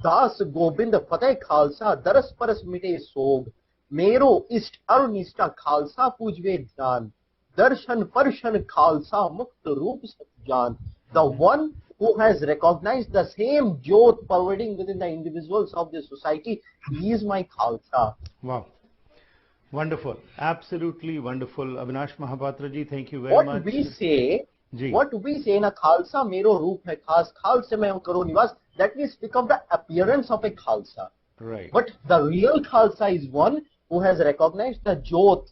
Das Gobind Fateh Khalsa Daras Paras Mite Sog Mero Ist Arunista Khalsa Pujve Jan Darshan Parshan Khalsa Mukt Roop Satjan. The one who has recognized the same Jyot pervading within the individuals of the society, he is my Khalsa. वाह, Wonderful, absolutely wonderful. Avinash Mahapatra ji, thank you very much. What we say in a Khalsa, mero roop hai khas, Khalsa mein karo nivas, that means become the appearance of a Khalsa. Right. But the real Khalsa is one who has recognized the Jyot,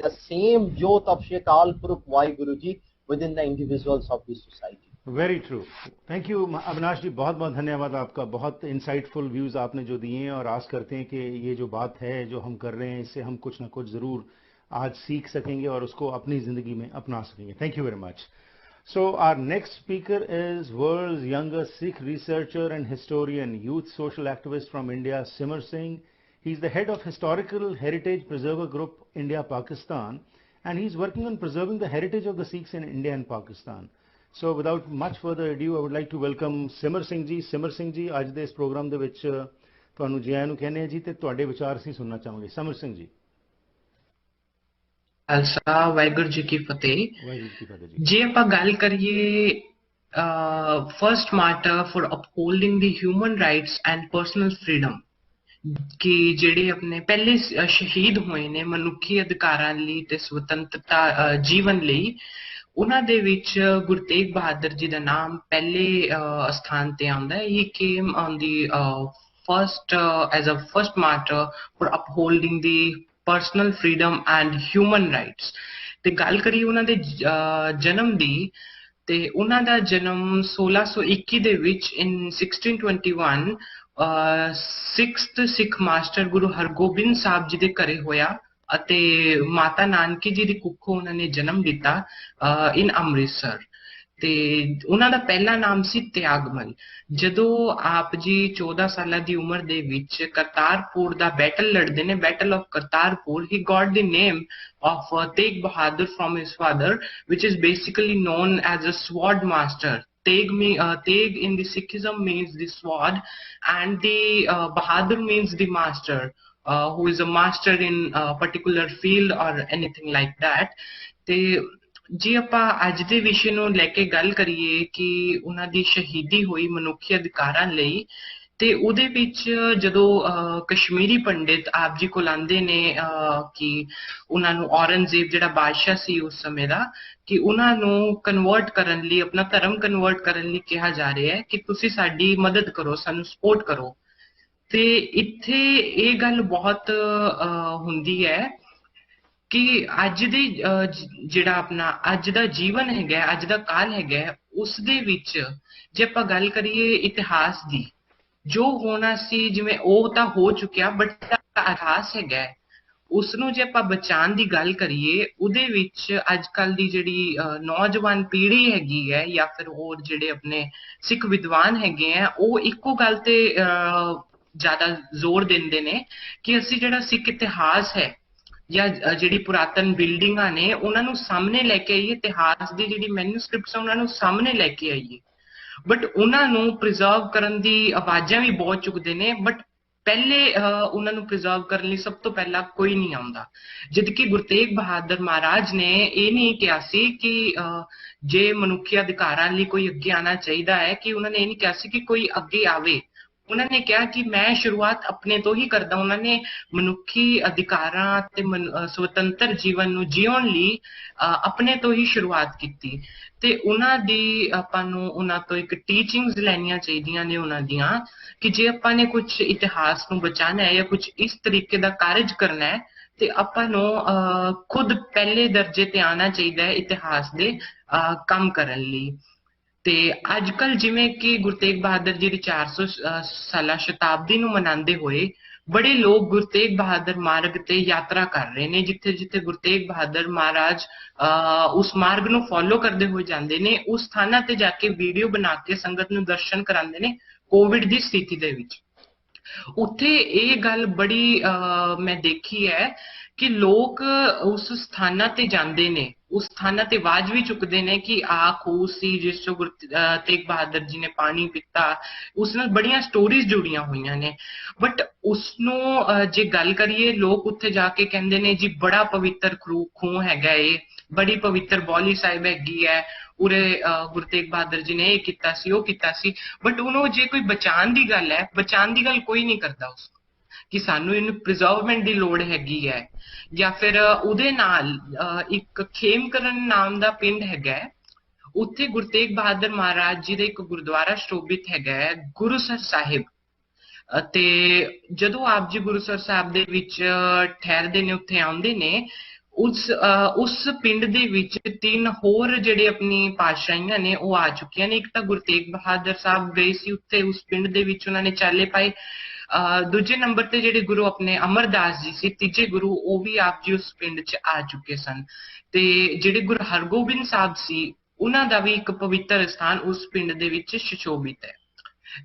the same Jyot of Shri Akal Purukh Vaheguru Ji within the individuals of this society. Very true. Thank you Avinash ji, बहुत बहुत धन्यवाद आपका. बहुत insightful views आपने जो दिए हैं, और आस करते हैं कि ये जो बात है जो हम कर रहे हैं इससे हम कुछ ना कुछ ज़रूर आज सीख सकेंगे और उसको अपनी ज़िंदगी में अपना सकेंगे. Thank you very much. So our next speaker is world's youngest Sikh researcher and historian, youth social activist from India, Simar Singh. He is the head of historical heritage preserver group India Pakistan, and he is working on preserving the heritage of the Sikhs in India and Pakistan. So without much further ado, I would like to welcome Simar Singh ji. Simar Singh ji, ਅੱਜ ਦੇ ਇਸ programme ਦੇ ਵਿੱਚ ਤੁਹਾਨੂੰ ਜੀ ਆਇਆਂ ਨੂੰ ਕਹਿੰਦੇ ਆ ਜੀ, ਤੇ ਤੁਹਾਡੇ ਵਿਚਾਰ ਅਸੀਂ ਸੁਣਨਾ ਚਾਹਾਂਗੇ. ਸਮਰ ਸਿੰਘ ਜੀ. ਖਾਲਸਾ ਵਾਹਿਗੁਰੂ ਜੀ ਕੀ ਫਤਿਹ. ਵਾਹਿਗੁਰੂ ਜੀ ਕੀ ਫਤਿਹ ਜੀ. ਜੇ ਆਪਾਂ ਗੱਲ ਕਰੀਏ first martyr for upholding the human rights and personal freedom, ਕਿ ਜਿਹੜੇ ਆਪਣੇ ਪਹਿਲੇ ਸ਼ਹੀਦ ਹੋਏ ਨੇ ਮਨੁੱਖੀ ਅਧਿਕਾਰਾਂ ਲਈ ਤੇ ਸੁਤੰਤਰਤਾ ਜੀਵਨ ਲਈ, ਉਹਨਾਂ ਦੇ ਵਿੱਚ ਗੁਰੂ ਤੇਗ ਬਹਾਦਰ ਜੀ ਦਾ ਨਾਮ ਪਹਿਲੇ ਸਥਾਨ ਤੇ ਆਉਂਦਾ ਹੈ. He came on the first as a first martyr for upholding the personal freedom and human rights. ਤੇ ਗੱਲ ਕਰੀਏ ਉਹਨਾਂ ਦੇ ਜਨਮ ਦੀ, ਤੇ ਉਹਨਾਂ ਦਾ ਜਨਮ 1621 ਦੇ ਵਿੱਚ ਇਨ 1621 6th ਸਿੱਖ ਮਾਸਟਰ ਗੁਰੂ ਹਰਗੋਬਿੰਦ ਸਾਹਿਬ ਜੀ ਦੇ ਘਰੇ ਹੋਇਆ, ਅਤੇ ਮਾਤਾ ਨਾਨਕੀ ਜੀ ਦੀ ਕੁੱਖੋਂ ਉਹਨਾਂ ਨੇ ਜਨਮ ਲਿੱਤਾ ਇਨ ਅੰਮ੍ਰਿਤਸਰ. ਤੇ ਉਹਨਾਂ ਦਾ ਪਹਿਲਾ ਨਾਮ ਸੀ ਤਿਆਗਮਲ. ਜਦੋਂ ਆਪ ਜੀ 14 ਸਾਲਾਂ ਦੀ ਉਮਰ ਦੇ ਵਿੱਚ ਕਰਤਾਰਪੁਰ ਦਾ ਬੈਟਲ ਲੜਦੇ ਨੇ, battle of Kartarpur, he got the name of Tegh Bahadur from his father, which is basically known as a sword master. Tegh in the Sikhism means the sword, and the Bahadur means the master, who is a master in a particular field or anything like that. ਤੇ ਜੇ ਆਪਾਂ ਅੱਜ ਦੇ ਵਿਸ਼ੇ ਨੂੰ ਲੈ ਕੇ ਗੱਲ ਕਰੀਏ ਕਿ ਉਹਨਾਂ ਦੀ ਸ਼ਹੀਦੀ ਹੋਈ ਮਨੁੱਖੀ ਅਧਿਕਾਰਾਂ ਲਈ, ਤੇ ਉਹਦੇ ਵਿੱਚ ਜਦੋਂ ਕਸ਼ਮੀਰੀ ਪੰਡਿਤ ਆਪ ਜੀ ਕੋਲ ਆਉਂਦੇ ਨੇ ਕਿ ਉਹਨਾਂ ਨੂੰ ਔਰੰਗਜ਼ੇਬ ਜਿਹੜਾ ਬਾਦਸ਼ਾਹ ਸੀ ਉਸ ਸਮੇਂ ਦਾ, ਕਿ ਉਹਨਾਂ ਨੂੰ ਕਨਵਰਟ ਕਰਨ ਲਈ, ਆਪਣਾ ਧਰਮ ਕਨਵਰਟ ਕਰਨ ਲਈ ਕਿਹਾ ਜਾ ਰਿਹਾ ਹੈ ਕਿ ਤੁਸੀਂ ਸਾਡੀ ਮਦਦ ਕਰੋ, ਸਾਨੂੰ ਸਪੋਰਟ ਕਰੋ. ਤੇ ਇੱਥੇ ਇਹ ਗੱਲ ਬਹੁਤ ਹੁੰਦੀ ਹੈ ਕਿ ਅੱਜ ਦੇ ਜਿਹੜਾ ਆਪਣਾ ਅੱਜ ਦਾ ਜੀਵਨ ਹੈਗਾ, ਅੱਜ ਦਾ ਕਾਲ ਹੈਗਾ, ਉਸ ਦੇ ਵਿੱਚ ਜੇ ਆਪਾਂ ਗੱਲ ਕਰੀਏ ਇਤਿਹਾਸ ਦੀ, ਜੋ ਹੋਣਾ ਸੀ ਜਿਵੇਂ ਉਹ ਤਾਂ ਹੋ ਚੁੱਕਿਆ, ਬਟ ਇਤਿਹਾਸ ਹੈਗਾ ਉਸ ਨੂੰ ਜੇ ਆਪਾਂ ਬਚਾਉਣ ਦੀ ਗੱਲ ਕਰੀਏ, ਉਹਦੇ ਵਿੱਚ ਅੱਜ ਕੱਲ ਦੀ ਜਿਹੜੀ ਨੌਜਵਾਨ ਪੀੜ੍ਹੀ ਹੈਗੀ ਹੈ, ਜਾਂ ਫਿਰ ਹੋਰ ਜਿਹੜੇ ਆਪਣੇ ਸਿੱਖ ਵਿਦਵਾਨ ਹੈਗੇ ਆ, ਉਹ ਇੱਕੋ ਗੱਲ ਤੇ ਜ਼ਿਆਦਾ ਜ਼ੋਰ ਦਿੰਦੇ ਨੇ ਕਿ ਅਸੀਂ ਜਿਹੜਾ ਸਿੱਖ ਇਤਿਹਾਸ ਹੈ ਜਾਂ ਜਿਹੜੀ ਪੁਰਾਤਨ ਬਿਲਡਿੰਗਾਂ ਨੇ ਉਹਨਾਂ ਨੂੰ ਸਾਹਮਣੇ ਲੈ ਕੇ ਆਈਏ, ਇਤਿਹਾਸ ਦੀ ਜਿਹੜੀ ਮੈਨੂਸਕ੍ਰਿਪਟਸ ਉਹਨਾਂ ਨੂੰ ਸਾਹਮਣੇ ਲੈ ਕੇ ਆਈਏ. ਬਟ ਉਹਨਾਂ ਨੂੰ ਪ੍ਰੀਜ਼ਰਵ ਕਰਨ ਦੀ ਆਵਾਜ਼ਾਂ ਵੀ ਬਹੁਤ ਚੁੱਕਦੇ ਨੇ, ਬਟ ਪਹਿਲੇ ਉਹਨਾਂ ਨੂੰ ਪ੍ਰੀਜ਼ਰਵ ਕਰਨ ਲਈ ਸਭ ਤੋਂ ਪਹਿਲਾਂ ਕੋਈ ਨਹੀਂ ਆਉਂਦਾ. ਜਦ ਕਿ ਗੁਰੂ ਤੇਗ ਬਹਾਦਰ ਮਹਾਰਾਜ ਨੇ ਇਹ ਨਹੀਂ ਕਿਹਾ ਸੀ ਕਿ ਜੇ ਮਨੁੱਖੀ ਅਧਿਕਾਰਾਂ ਲਈ ਕੋਈ ਅੱਗੇ ਆਉਣਾ ਚਾਹੀਦਾ ਹੈ, ਕਿ ਉਹਨਾਂ ਨੇ ਇਹ ਨਹੀਂ ਕਿਹਾ ਸੀ ਕਿ ਕੋਈ ਅੱਗੇ ਆਵੇ. ਉਹਨਾਂ ਨੇ ਕਿਹਾ ਕਿ ਮੈਂ ਸ਼ੁਰੂਆਤ ਆਪਣੇ ਤੋਂ ਹੀ ਕਰਦਾ. ਉਹਨਾਂ ਨੇ ਮਨੁੱਖੀ ਅਧਿਕਾਰਾਂ ਤੇ ਸੁਤੰਤਰ ਜੀਵਨ ਨੂੰ ਜਿਉਣ ਲਈ ਆਪਣੇ ਤੋਂ ਹੀ ਸ਼ੁਰੂਆਤ ਕੀਤੀ. ਤੇ ਉਹਨਾਂ ਦੀ ਆਪਾਂ ਨੂੰ ਉਹਨਾਂ ਤੋਂ ਇੱਕ ਟੀਚਿੰਗਸ ਲੈਣੀਆਂ ਚਾਹੀਦੀਆਂ ਨੇ ਉਹਨਾਂ ਦੀਆਂ, ਕਿ ਜੇ ਆਪਾਂ ਨੇ ਕੁਝ ਇਤਿਹਾਸ ਨੂੰ ਬਚਾਉਣਾ ਹੈ ਜਾਂ ਕੁਝ ਇਸ ਤਰੀਕੇ ਦਾ ਕਾਰਜ ਕਰਨਾ ਹੈ, ਤੇ ਆਪਾਂ ਨੂੰ ਖੁਦ ਪਹਿਲੇ ਦਰਜੇ ਤੇ ਆਉਣਾ ਚਾਹੀਦਾ ਹੈ ਇਤਿਹਾਸ ਦੇ ਕੰਮ ਕਰਨ ਲਈ. ਤੇ ਅੱਜ ਕੱਲ ਜਿਵੇਂ ਕਿ ਗੁਰੂ ਤੇਗ ਬਹਾਦਰ ਜੀ ਦੀ 400 ਸਾਲਾ ਸ਼ਤਾਬਦੀ ਨੂੰ ਮਨਾਉਂਦੇ ਹੋਏ ਬੜੇ ਲੋਕ ਗੁਰੂ ਤੇਗ ਬਹਾਦਰ ਮਾਰਗ ਤੇ ਯਾਤਰਾ ਕਰ ਰਹੇ ਨੇ, ਜਿੱਥੇ ਜਿੱਥੇ ਗੁਰੂ ਤੇਗ ਬਹਾਦਰ ਮਹਾਰਾਜ ਉਸ ਮਾਰਗ ਨੂੰ ਫੋਲੋ ਕਰਦੇ ਹੋਏ ਜਾਂਦੇ ਨੇ, ਉਸ ਸਥਾਨਾਂ ਤੇ ਜਾ ਕੇ ਵੀਡੀਓ ਬਣਾ ਕੇ ਸੰਗਤ ਨੂੰ ਦਰਸ਼ਨ ਕਰਾਉਂਦੇ ਨੇ ਕੋਵਿਡ ਦੀ ਸਥਿਤੀ ਦੇ ਵਿੱਚ. ਉੱਥੇ ਇਹ ਗੱਲ ਬੜੀ ਮੈਂ ਦੇਖੀ ਹੈ ਕਿ ਲੋਕ ਉਸ ਸਥਾਨਾਂ ਤੇ ਜਾਂਦੇ ਨੇ, ਉਸ ਸਥਾਨਾਂ ਤੇ ਆਵਾਜ਼ ਵੀ ਚੁੱਕਦੇ ਨੇ ਕਿ ਆਹ ਖੂਹ ਸੀ ਜਿਸ ਚੋਂ ਗੁਰੂ ਤੇਗ ਬਹਾਦਰ ਜੀ ਨੇ ਪਾਣੀ ਪੀਤਾ. ਉਸ ਨਾਲ ਬੜੀਆਂ ਸਟੋਰੀਜ਼ ਜੁੜੀਆਂ ਹੋਈਆਂ ਨੇ. ਬਟ ਉਸਨੂੰ ਜੇ ਗੱਲ ਕਰੀਏ, ਲੋਕ ਉੱਥੇ ਜਾ ਕੇ ਕਹਿੰਦੇ ਨੇ ਜੀ ਬੜਾ ਪਵਿੱਤਰ ਖੂਹ ਹੈਗਾ ਇਹ, ਬੜੀ ਪਵਿੱਤਰ ਬੌਲੀ ਸਾਹਿਬ ਹੈਗੀ ਹੈ, ਉਰੇ ਗੁਰੂ ਤੇਗ ਬਹਾਦਰ ਜੀ ਨੇ ਇਹ ਕੀਤਾ ਸੀ, ਉਹ ਕੀਤਾ ਸੀ. ਬਟ ਉਹਨੂੰ ਜੇ ਕੋਈ ਬਚਾਉਣ ਦੀ ਗੱਲ ਹੈ, ਬਚਾਉਣ ਦੀ ਗੱਲ ਕੋਈ ਨਹੀਂ ਕਰਦਾ ਉਸ. ਕਿ ਸਾਨੂੰ ਇਹਨੂੰ ਪ੍ਰੀਜ਼ਰਵਮੈਂਟ ਦੀ ਲੋੜ ਹੈਗੀ ਹੈ। ਜਾਂ ਫਿਰ ਉਹਦੇ ਨਾਲ ਇੱਕ ਖੇਮਕਰਨ ਨਾਮ ਦਾ ਪਿੰਡ ਹੈਗਾ, ਉੱਥੇ ਗੁਰੂ ਤੇਗ ਬਹਾਦਰ ਮਹਾਰਾਜ ਜੀ ਦਾ ਇੱਕ ਗੁਰਦੁਆਰਾ ਸ਼ੋਭਿਤ ਹੈਗਾ ਗੁਰੂਸਰ ਸਾਹਿਬ। ਤੇ ਜਦੋਂ ਆਪ ਜੀ ਗੁਰੂਸਰ ਸਾਹਿਬ ਦੇ ਵਿੱਚ ਠਹਿਰਦੇ ਨੇ, ਉੱਥੇ ਆਉਂਦੇ ਨੇ, ਉਸ ਪਿੰਡ ਦੇ ਵਿੱਚ 3 ਹੋਰ ਜਿਹੜੇ ਆਪਣੀ ਪਾਤਸ਼ਾਹੀਆਂ ਨੇ ਉਹ ਆ ਚੁੱਕੀਆਂ ਨੇ। ਇੱਕ ਤਾਂ ਗੁਰੂ ਤੇਗ ਬਹਾਦਰ ਸਾਹਿਬ ਗਏ ਸੀ ਉੱਥੇ, ਉਸ ਪਿੰਡ ਦੇ ਵਿੱਚ ਉਹਨਾਂ ਨੇ ਚਾਲੇ ਪਾਏ। ਦੂਜੇ ਨੰਬਰ ਤੇ ਜਿਹੜੇ ਗੁਰੂ ਆਪਣੇ ਅਮਰਦਾਸ ਜੀ ਸੀ, ਤੀਜੇ ਗੁਰੂ, ਉਹ ਵੀ ਆਪ ਜੀ ਉਸ ਪਿੰਡ 'ਚ ਆ ਚੁੱਕੇ ਸਨ। ਤੇ ਜਿਹੜੇ ਗੁਰੂ ਹਰਗੋਬਿੰਦ ਸਾਹਿਬ ਸੀ, ਉਹਨਾਂ ਦਾ ਵੀ ਇੱਕ ਪਵਿੱਤਰ ਸਥਾਨ ਉਸ ਪਿੰਡ ਦੇ ਵਿੱਚ ਸੁਸ਼ੋਭਿਤ ਹੈ।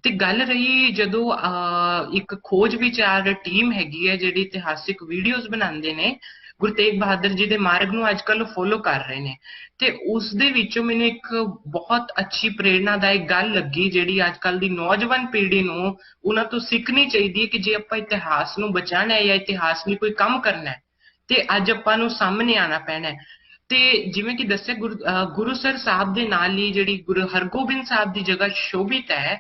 ਤੇ ਗੱਲ ਰਹੀ ਜਦੋਂ ਇੱਕ ਖੋਜ ਵਿਚਾਰ ਟੀਮ ਹੈਗੀ ਹੈ ਜਿਹੜੀ ਇਤਿਹਾਸਿਕ ਵੀਡੀਓਜ਼ ਬਣਾਉਂਦੇ ਨੇ, ਗੁਰੂ ਤੇਗ ਬਹਾਦਰ ਜੀ ਦੇ ਮਾਰਗ ਨੂੰ ਅੱਜ ਕੱਲ੍ਹ ਫੋਲੋ ਕਰ ਰਹੇ ਨੇ, ਤੇ ਉਸ ਦੇ ਵਿੱਚੋਂ ਮੈਨੂੰ ਇੱਕ ਬਹੁਤ ਅੱਛੀ ਪ੍ਰੇਰਨਾਦਾਇਕ ਗੱਲ ਲੱਗੀ ਜਿਹੜੀ ਅੱਜ ਕੱਲ੍ਹ ਦੀ ਨੌਜਵਾਨ ਪੀੜ੍ਹੀ ਨੂੰ ਉਹਨਾਂ ਤੋਂ ਸਿੱਖਣੀ ਚਾਹੀਦੀ ਹੈ ਕਿ ਜੇ ਆਪਾਂ ਇਤਿਹਾਸ ਨੂੰ ਬਚਾਉਣਾ ਹੈ ਜਾਂ ਇਤਿਹਾਸ ਲਈ ਕੋਈ ਕੰਮ ਕਰਨਾ ਹੈ ਤੇ ਅੱਜ ਆਪਾਂ ਨੂੰ ਸਾਹਮਣੇ ਆਉਣਾ ਪੈਣਾ ਹੈ। ਤੇ ਜਿਵੇਂ ਕਿ ਦੱਸਿਆ, ਗੁਰੂਸਰ ਸਾਹਿਬ ਦੇ ਨਾਲ ਹੀ ਜਿਹੜੀ ਗੁਰੂ ਹਰਗੋਬਿੰਦ ਸਾਹਿਬ ਦੀ ਜਗ੍ਹਾ ਸ਼ੋਭਿਤ ਹੈ,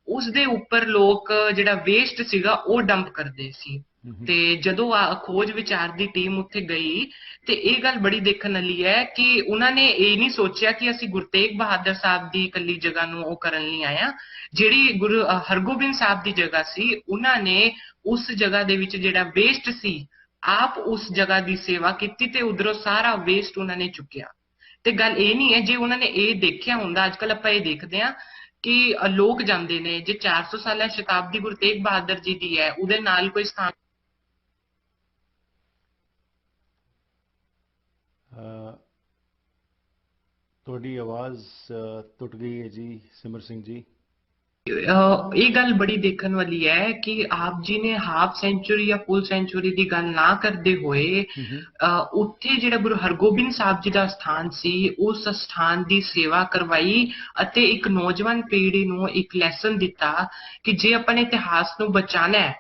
ਉਸ ਦੇ ਉੱਪਰ ਲੋਕ ਜਿਹੜਾ ਵੇਸਟ ਸੀਗਾ ਉਹ ਡੰਪ ਕਰਦੇ ਸੀ। ਤੇ ਜਦੋਂ ਖੋਜ ਵਿਚਾਰ ਦੀ ਟੀਮ ਉੱਥੇ ਗਈ ਤੇ ਇਹ ਗੱਲ ਬੜੀ ਦੇਖਣ ਵਾਲੀ ਹੈ ਕਿ ਉਹਨਾਂ ਨੇ ਇਹ ਨਹੀਂ ਸੋਚਿਆ ਕਿ ਅਸੀਂ ਗੁਰੂ ਤੇਗ ਬਹਾਦਰ ਸਾਹਿਬ ਦੀ ਇਕੱਲੀ ਜਗ੍ਹਾ ਨੂੰ ਉਹ ਕਰਨ ਲਈ ਆਇਆ। ਜਿਹੜੀ ਗੁਰੂ ਹਰਗੋਬਿੰਦ ਸਾਹਿਬ ਦੀ ਜਗ੍ਹਾ ਸੀ, ਉਹਨਾਂ ਨੇ ਉਸ ਜਗ੍ਹਾ ਦੇ ਵਿੱਚ ਜਿਹੜਾ ਵੇਸਟ ਸੀ, ਆਪ ਉਸ ਜਗ੍ਹਾ ਦੀ ਸੇਵਾ ਕੀਤੀ ਤੇ ਉਧਰੋਂ ਸਾਰਾ ਵੇਸਟ ਉਹਨਾਂ ਨੇ ਚੁੱਕਿਆ। ਤੇ ਗੱਲ ਇਹ ਨਹੀਂ ਹੈ, ਜੇ ਉਹਨਾਂ ਨੇ ਇਹ ਦੇਖਿਆ ਹੁੰਦਾ, ਅੱਜ ਕੱਲ੍ਹ ਆਪਾਂ ਇਹ ਦੇਖਦੇ ਹਾਂ ਕਿ ਲੋਕ ਜਾਂਦੇ ਨੇ, ਜੇ 400 ਸਾਲਾ ਸ਼ਤਾਬਦੀ ਗੁਰੂ ਤੇਗ ਬਹਾਦਰ ਜੀ ਦੀ ਹੈ, ਉਹਦੇ ਨਾਲ ਕੋਈ ਸਥਾਨ ਤੁਹਾਡੀ ਆਵਾਜ਼ ਟੁੱਟ ਗਈ ਹੈ ਜੀ ਸਿਮਰ ਸਿੰਘ ਜੀ। ਇਹ ਗੱਲ ਬੜੀ ਦੇਖਣ ਵਾਲੀ ਹੈ ਕਿ ਆਪ ਜੀ ਨੇ ਹਾਫ ਸੈਂਚੁਰੀ ਜਾਂ ਫੁੱਲ ਸੈਂਚੁਰੀ ਦੀ ਗੱਲ ਨਾ ਕਰਦੇ ਹੋਏ ਉੱਥੇ ਜਿਹੜਾ ਗੁਰੂ ਹਰਗੋਬਿੰਦ ਸਾਹਿਬ ਜੀ ਦਾ ਸਥਾਨ ਸੀ, ਉਸ ਸਥਾਨ ਦੀ ਸੇਵਾ ਕਰਵਾਈ ਅਤੇ ਇੱਕ ਨੌਜਵਾਨ ਪੀੜ੍ਹੀ ਨੂੰ ਇੱਕ ਲੈਸਨ ਦਿੱਤਾ ਕਿ ਜੇ ਆਪਾਂ ਨੇ ਇਤਿਹਾਸ ਨੂੰ ਬਚਾਉਣਾ ਹੈ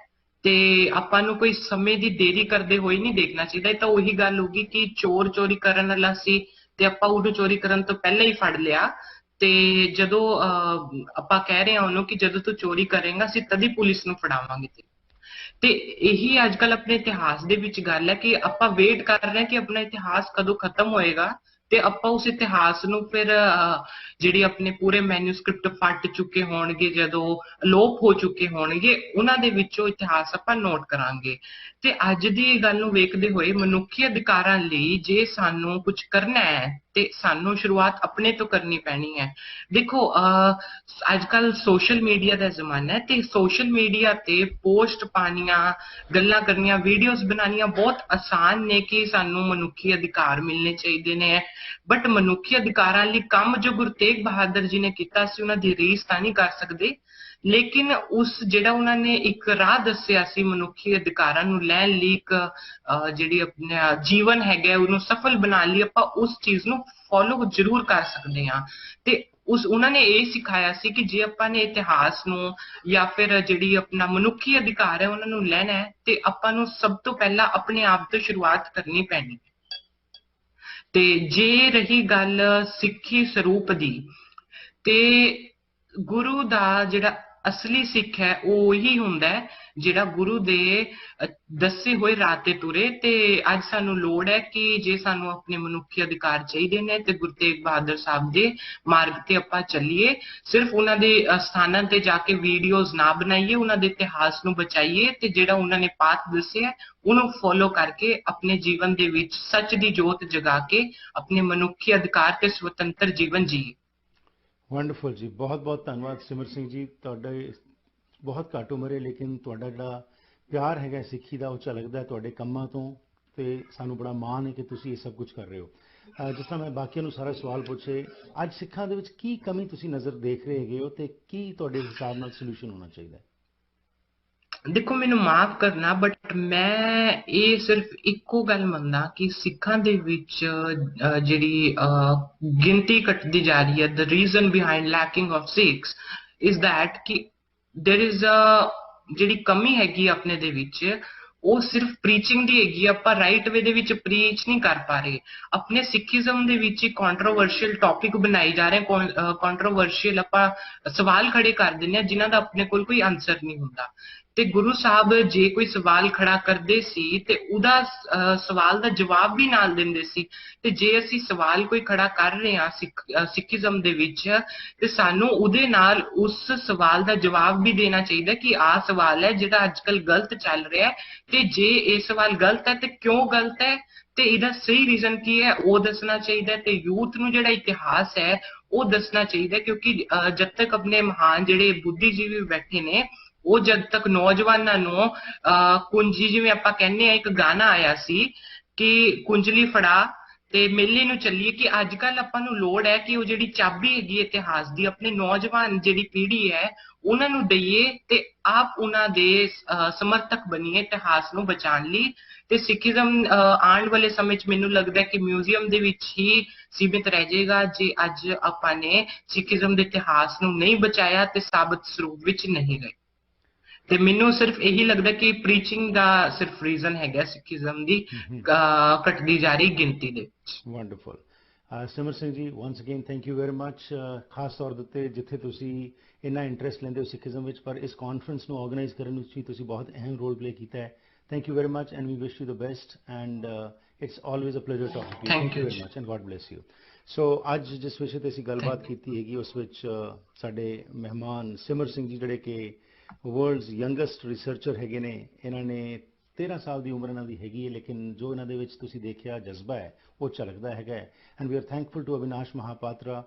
ਤੇ ਆਪਾਂ ਨੂੰ ਕੋਈ ਸਮੇਂ ਦੀ ਦੇਰੀ ਕਰਦੇ ਹੋਏ ਨਹੀਂ ਦੇਖਣਾ ਚਾਹੀਦਾ। ਇਹ ਤਾਂ ਉਹੀ ਗੱਲ ਹੋਗੀ ਕਿ ਚੋਰ ਚੋਰੀ ਕਰਨ ਵਾਲਾ ਸੀ ਤੇ ਆਪਾਂ ਉਹਨੂੰ ਚੋਰੀ ਕਰਨ ਤੋਂ ਪਹਿਲਾਂ ਹੀ ਫੜ ਲਿਆ, ਤੇ ਜਦੋਂ ਆਪਾਂ ਕਹਿ ਰਹੇ ਹਾਂ ਉਹਨੂੰ ਕਿ ਜਦੋਂ ਤੂੰ ਚੋਰੀ ਕਰੇਗਾ ਅਸੀਂ ਤਦੀ ਪੁਲਿਸ ਨੂੰ ਫੜਾਵਾਂਗੇ। ਤੇ ਇਹੀ ਅੱਜ ਕੱਲ੍ਹ ਆਪਣੇ ਇਤਿਹਾਸ ਦੇ ਵਿੱਚ ਗੱਲ ਹੈ ਕਿ ਆਪਾਂ ਵੇਟ ਕਰ ਰਹੇ ਹਾਂ ਕਿ ਆਪਣਾ ਇਤਿਹਾਸ ਕਦੋਂ ਖਤਮ ਹੋਏਗਾ ਤੇ ਆਪਾਂ ਉਸ ਇਤਿਹਾਸ ਨੂੰ ਫਿਰ ਜਿਹੜੀ ਆਪਣੇ ਪੂਰੇ ਮੈਨੂਸਕ੍ਰਿਪਟ ਫਟ ਚੁੱਕੇ ਹੋਣਗੇ, ਜਦੋਂ ਅਲੋਪ ਹੋ ਚੁੱਕੇ ਹੋਣਗੇ, ਉਹਨਾਂ ਦੇ ਵਿੱਚੋਂ ਇਤਿਹਾਸ ਆਪਾਂ ਨੋਟ ਕਰਾਂਗੇ। ਤੇ ਅੱਜ ਦੀ ਗੱਲ ਨੂੰ ਵੇਖਦੇ ਹੋਏ ਮਨੁੱਖੀ ਅਧਿਕਾਰਾਂ ਲਈ ਜੇ ਸਾਨੂੰ ਕੁਝ ਕਰਨਾ ਹੈ ਤੇ ਸਾਨੂੰ ਸ਼ੁਰੂਆਤ ਆਪਣੇ ਤੋਂ ਕਰਨੀ ਪੈਣੀ ਹੈ। ਦੇਖੋ, ਅੱਜ ਕੱਲ੍ਹ ਸੋਸ਼ਲ ਮੀਡੀਆ ਦਾ ਜ਼ਮਾਨਾ ਹੈ ਤੇ ਸੋਸ਼ਲ ਮੀਡੀਆ ਤੇ ਪੋਸਟ ਪਾਉਣੀਆਂ, ਗੱਲਾਂ ਕਰਨੀਆਂ, ਵੀਡੀਓਜ਼ ਬਣਾਉਣੀਆਂ ਬਹੁਤ ਆਸਾਨ ਨੇ ਕਿ ਸਾਨੂੰ ਮਨੁੱਖੀ ਅਧਿਕਾਰ ਮਿਲਣੇ ਚਾਹੀਦੇ ਨੇ, ਬਟ ਮਨੁੱਖੀ ਅਧਿਕਾਰਾਂ ਲਈ ਕੰਮ ਜੋ ਗੁਰੂ ਤੇਗ ਬਹਾਦਰ ਜੀ ਨੇ ਕੀਤਾ ਸੀ ਉਹਨਾਂ ਦੀ ਰੀਸ ਤਾਂ ਨਹੀਂ ਕਰ ਸਕਦੇ, ਲੇਕਿਨ ਉਸ ਜਿਹੜਾ ਉਹਨਾਂ ਨੇ ਇੱਕ ਰਾਹ ਦੱਸਿਆ ਸੀ ਮਨੁੱਖੀ ਅਧਿਕਾਰਾਂ ਨੂੰ ਲੈਣ ਲਈ, ਇੱਕ ਜਿਹੜੀ ਆਪਣਾ ਜੀਵਨ ਹੈਗਾ ਉਹਨੂੰ ਸਫਲ ਬਣਾਉਣ ਲਈ ਆਪਾਂ ਉਸ ਚੀਜ਼ ਨੂੰ ਫੋਲੋ ਜ਼ਰੂਰ ਕਰ ਸਕਦੇ ਹਾਂ। ਤੇ ਉਹਨਾਂ ਨੇ ਇਹ ਸਿਖਾਇਆ ਸੀ ਕਿ ਜੇ ਆਪਾਂ ਨੇ ਇਤਿਹਾਸ ਨੂੰ ਜਾਂ ਫਿਰ ਜਿਹੜੀ ਆਪਣਾ ਮਨੁੱਖੀ ਅਧਿਕਾਰ ਹੈ ਉਹਨਾਂ ਨੂੰ ਲੈਣਾ ਹੈ ਤੇ ਆਪਾਂ ਨੂੰ ਸਭ ਤੋਂ ਪਹਿਲਾਂ ਆਪਣੇ ਆਪ ਤੋਂ ਸ਼ੁਰੂਆਤ ਕਰਨੀ ਪੈਣੀ। ਤੇ ਜੇ ਰਹੀ ਗੱਲ ਸਿੱਖੀ ਸਰੂਪ ਦੀ, ਤੇ ਗੁਰੂ ਦਾ ਜਿਹੜਾ ਅਸਲੀ ਸਿੱਖ ਹੈ ਉਹ ਉਹੀ ਹੁੰਦਾ ਹੈ ਜਿਹੜਾ ਗੁਰੂ ਦੇ ਦੱਸੇ ਹੋਏ ਰਾਹ ਤੇ ਤੁਰੇ। ਤੇ ਅੱਜ ਸਾਨੂੰ ਲੋੜ ਹੈ ਕਿ ਜੇ ਸਾਨੂੰ ਆਪਣੇ ਮਨੁੱਖੀ ਅਧਿਕਾਰ ਚਾਹੀਦੇ ਨੇ ਤੇ ਗੁਰੂ ਤੇਗ ਬਹਾਦਰ ਸਾਹਿਬ ਦੇ ਮਾਰਗ ਤੇ ਆਪਾਂ ਚੱਲੀਏ। ਸਿਰਫ ਉਹਨਾਂ ਦੇ ਸਥਾਨਾਂ ਤੇ ਜਾ ਕੇ ਵੀਡੀਓਜ਼ ਨਾ ਬਣਾਈਏ, ਉਹਨਾਂ ਦੇ ਇਤਿਹਾਸ ਨੂੰ ਬਚਾਈਏ ਤੇ ਜਿਹੜਾ ਉਹਨਾਂ ਨੇ ਪਾਥ ਦੱਸਿਆ ਉਹਨੂੰ ਫੋਲੋ ਕਰਕੇ ਆਪਣੇ ਜੀਵਨ ਦੇ ਵਿੱਚ ਸੱਚ ਦੀ ਜੋਤ ਜਗਾ ਕੇ ਆਪਣੇ ਮਨੁੱਖੀ ਅਧਿਕਾਰ ਤੇ ਸੁਤੰਤਰ ਜੀਵਨ ਜੀਏ। ਵੰਡਰਫੁਲ ਜੀ, ਬਹੁਤ ਬਹੁਤ ਧੰਨਵਾਦ ਸਿਮਰ ਸਿੰਘ ਜੀ। ਤੁਹਾਡਾ ਬਹੁਤ ਘੱਟ ਉਮਰ ਹੈ ਲੇਕਿਨ ਤੁਹਾਡਾ ਜਿਹੜਾ ਪਿਆਰ ਹੈਗਾ ਸਿੱਖੀ ਦਾ ਉਹ ਝਲਕਦਾ ਤੁਹਾਡੇ ਕੰਮਾਂ ਤੋਂ, ਤੇ ਸਾਨੂੰ ਬੜਾ ਮਾਣ ਹੈ ਕਿ ਤੁਸੀਂ ਇਹ ਸਭ ਕੁਝ ਕਰ ਰਹੇ ਹੋ। ਜਿਸ ਤਰ੍ਹਾਂ ਮੈਂ ਬਾਕੀਆਂ ਨੂੰ ਸਾਰਾ ਸਵਾਲ ਪੁੱਛੇ, ਅੱਜ ਸਿੱਖਾਂ ਦੇ ਵਿੱਚ ਕੀ ਕਮੀ ਤੁਸੀਂ ਨਜ਼ਰ ਦੇਖ ਰਹੇ ਹੈਗੇ ਹੋ ਤੇ ਕੀ ਤੁਹਾਡੇ ਹਿਸਾਬ ਨਾਲ ਸੋਲੂਸ਼ਨ ਹੋਣਾ ਚਾਹੀਦਾ? ਦੇਖੋ, ਮੈਨੂੰ ਮਾਫ ਕਰਨਾ ਬਟ ਮੈਂ ਇਹ ਸਿਰਫ ਇੱਕੋ ਗੱਲ ਮੰਨਦਾ ਕਿ ਸਿੱਖਾਂ ਦੇ ਵਿੱਚ ਜਿਹੜੀ ਗਿਣਤੀ ਘਟਦੀ ਜਾ ਰਹੀ ਹੈ, the reason behind lacking of Sikhs is that ਕਿ there is ਜਿਹੜੀ ਕਮੀ ਹੈਗੀ ਆਪਣੇ ਦੇ ਵਿੱਚ ਉਹ ਸਿਰਫ ਪ੍ਰੀਚਿੰਗ ਦੀ ਹੈਗੀ। ਆਪਾਂ ਰਾਈਟ ਵੇ ਦੇ ਵਿੱਚ ਪ੍ਰੀਚ ਨਹੀਂ ਕਰ ਪਾ ਰਹੇ। ਆਪਣੇ ਸਿੱਖੀਜ਼ਮ ਦੇ ਵਿੱਚ ਕੰਟਰੋਵਰਸ਼ੀਅਲ ਟੌਪਿਕ ਬਣਾਈ ਜਾ ਰਹੇ, ਕੰਟਰੋਵਰਸ਼ੀਅਲ ਆਪਾਂ ਸਵਾਲ ਖੜੇ ਕਰ ਦਿੰਦੇ ਹਾਂ ਜਿਨ੍ਹਾਂ ਦਾ ਆਪਣੇ ਕੋਲ ਕੋਈ ਆਨਸਰ ਨਹੀਂ ਹੁੰਦਾ। ਤੇ ਗੁਰੂ ਸਾਹਿਬ ਜੇ ਕੋਈ ਸਵਾਲ ਖੜਾ ਕਰਦੇ ਸੀ ਤੇ ਉਹਦਾ ਸਵਾਲ ਦਾ ਜਵਾਬ ਵੀ ਨਾਲ ਦਿੰਦੇ ਸੀ। ਤੇ ਜੇ ਅਸੀਂ ਸਵਾਲ ਕੋਈ ਖੜਾ ਕਰ ਰਹੇ ਹਾਂ ਸਿੱਖੀਜ਼ਮ ਦੇ ਵਿੱਚ, ਤੇ ਸਾਨੂੰ ਉਹਦੇ ਨਾਲ ਉਸ ਸਵਾਲ ਦਾ ਜਵਾਬ ਵੀ ਦੇਣਾ ਚਾਹੀਦਾ ਕਿ ਆਹ ਸਵਾਲ ਹੈ ਜਿਹੜਾ ਅੱਜ ਕੱਲ ਗਲਤ ਚੱਲ ਰਿਹਾ ਹੈ, ਤੇ ਜੇ ਇਹ ਸਵਾਲ ਗਲਤ ਹੈ ਤੇ ਕਿਉਂ ਗਲਤ ਹੈ, ਤੇ ਇਹਦਾ ਸਹੀ ਰੀਜ਼ਨ ਕੀ ਹੈ ਉਹ ਦੱਸਣਾ ਚਾਹੀਦਾ। ਤੇ ਯੂਥ ਨੂੰ ਜਿਹੜਾ ਇਤਿਹਾਸ ਹੈ ਉਹ ਦੱਸਣਾ ਚਾਹੀਦਾ, ਕਿਉਂਕਿ ਜਦ ਤੱਕ ਆਪਣੇ ਮਹਾਨ ਜਿਹੜੇ ਬੁੱਧੀਜੀਵੀ ਬੈਠੇ ਨੇ, ਉਹ ਜਦ ਤੱਕ ਨੌਜਵਾਨਾਂ ਨੂੰ ਕੁੰਜੀ, ਜਿਵੇਂ ਆਪਾਂ ਕਹਿੰਦੇ ਆ ਇੱਕ ਗਾਣਾ ਆਇਆ ਸੀ ਕਿ ਕੁੰਜਲੀ ਫੜਾ ਤੇ ਮੇਲੇ ਨੂੰ ਚੱਲੀਏ, ਕਿ ਅੱਜ ਕੱਲ ਆਪਾਂ ਨੂੰ ਲੋੜ ਹੈ ਕਿ ਉਹ ਜਿਹੜੀ ਚਾਬੀ ਹੈਗੀ ਇਤਿਹਾਸ ਦੀ ਆਪਣੇ ਨੌਜਵਾਨ ਜਿਹੜੀ ਪੀੜ੍ਹੀ ਹੈ ਉਹਨਾਂ ਨੂੰ ਦਈਏ, ਤੇ ਆਪ ਉਹਨਾਂ ਦੇ ਸਮਰਥਕ ਬਣੀਏ ਇਤਿਹਾਸ ਨੂੰ ਬਚਾਉਣ ਲਈ। ਤੇ ਸਿੱਖੀਜ਼ਮ ਆਉਣ ਵਾਲੇ ਸਮੇਂ 'ਚ ਮੈਨੂੰ ਲੱਗਦਾ ਕਿ ਮਿਊਜ਼ੀਅਮ ਦੇ ਵਿੱਚ ਹੀ ਸੀਮਿਤ ਰਹਿ ਜਾਏਗਾ ਜੇ ਅੱਜ ਆਪਾਂ ਨੇ ਸਿੱਖੀਜ਼ਮ ਦੇ ਇਤਿਹਾਸ ਨੂੰ ਨਹੀਂ ਬਚਾਇਆ ਤੇ ਸਾਬਤ ਸਰੂਪ ਵਿੱਚ ਨਹੀਂ ਰਹੇ। ਤੇ ਮੈਨੂੰ ਸਿਰਫ ਇਹੀ ਲੱਗਦਾ ਕਿ ਪ੍ਰੀਚਿੰਗ ਦਾ ਸਿਰਫ ਰੀਜ਼ਨ ਹੈਗਾ ਸਿੱਖੀਜ਼ਮ ਦੀ ਘਟਦੀ ਜਾ ਰਹੀ ਗਿਣਤੀ ਦੇ ਵਿੱਚ। Wonderful. Simar Singh ji, once again thank you very much. ਖਾਸ ਤੌਰ ਦੇ ਉੱਤੇ ਜਿੱਥੇ ਤੁਸੀਂ ਇੰਨਾ ਇੰਟਰਸਟ ਲੈਂਦੇ ਹੋ ਸਿੱਖੀਜ਼ਮ ਵਿੱਚ, ਪਰ ਇਸ ਕਾਨਫਰੰਸ ਨੂੰ ਆਰਗੇਨਾਈਜ਼ ਕਰਨ ਵਿੱਚ ਵੀ ਤੁਸੀਂ ਬਹੁਤ ਅਹਿਮ ਰੋਲ ਪਲੇ ਕੀਤਾ ਹੈ। Thank you very much and we wish you the best and it's always a pleasure talking to you. Thank you very much and God bless you. ਸੋ ਅੱਜ ਜਿਸ ਵਿਸ਼ੇ ਤੇ ਅਸੀਂ ਗੱਲਬਾਤ ਕੀਤੀ ਹੈਗੀ ਉਸ ਵਿੱਚ ਸਾਡੇ ਮਹਿਮਾਨ ਸਿਮਰ ਸਿੰਘ ਜੀ, ਜਿਹੜੇ ਕਿ ਵਰਲਡਸ ਯੰਗੈਸਟ ਰਿਸਰਚਰ ਹੈਗੇ ਨੇ। ਇਹਨਾਂ ਨੇ 13 ਸਾਲ ਦੀ ਉਮਰ ਇਹਨਾਂ ਦੀ ਹੈਗੀ ਹੈ, ਲੇਕਿਨ ਜੋ ਇਹਨਾਂ ਦੇ ਵਿੱਚ ਤੁਸੀਂ ਦੇਖਿਆ ਜਜ਼ਬਾ ਹੈ ਉਹ ਝਲਕਦਾ ਹੈਗਾ। And we are thankful to Avinash Mahapatra,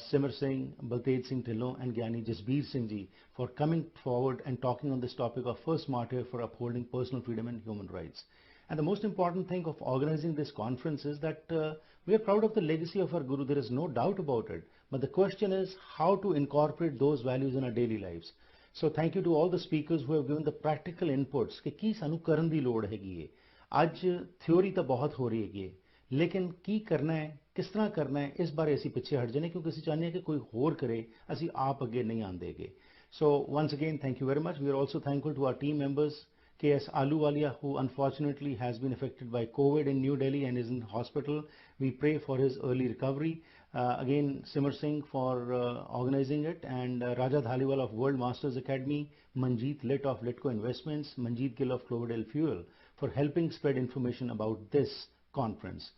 Simar Singh, Baltej Singh Dhillon and Gyani Jasbir Singh ji for coming forward and talking on this topic of first martyr for upholding personal freedom and human rights. And the most important thing of organizing this conference is that we are proud of the legacy of our Guru. There is no doubt about it. But the question is how to incorporate those values in our daily lives. So thank you to all the speakers who have given the practical inputs कि की सानू करन दी लोड़ हैगी है। आज theory तो बहुत हो रही हैगी, लेकिन की करना है, किस तरह करना है, इस बारे असी पिछे हट जाने, क्योंकि असी चाहते हैं कि कोई होर करे, असी आप अगे नहीं आंदेगे। So once again, thank you very much. We are also thankful to our team members, K.S. Aluwalia, who unfortunately has been affected by COVID in New Delhi and is in hospital. We pray for his early recovery. Again, Simar Singh for organizing it, and Raja Dhaliwal of World Masters Academy, Manjeet Litt of Litco Investments, Manjeet Gill of Cloverdale Fuel for helping spread information about this conference.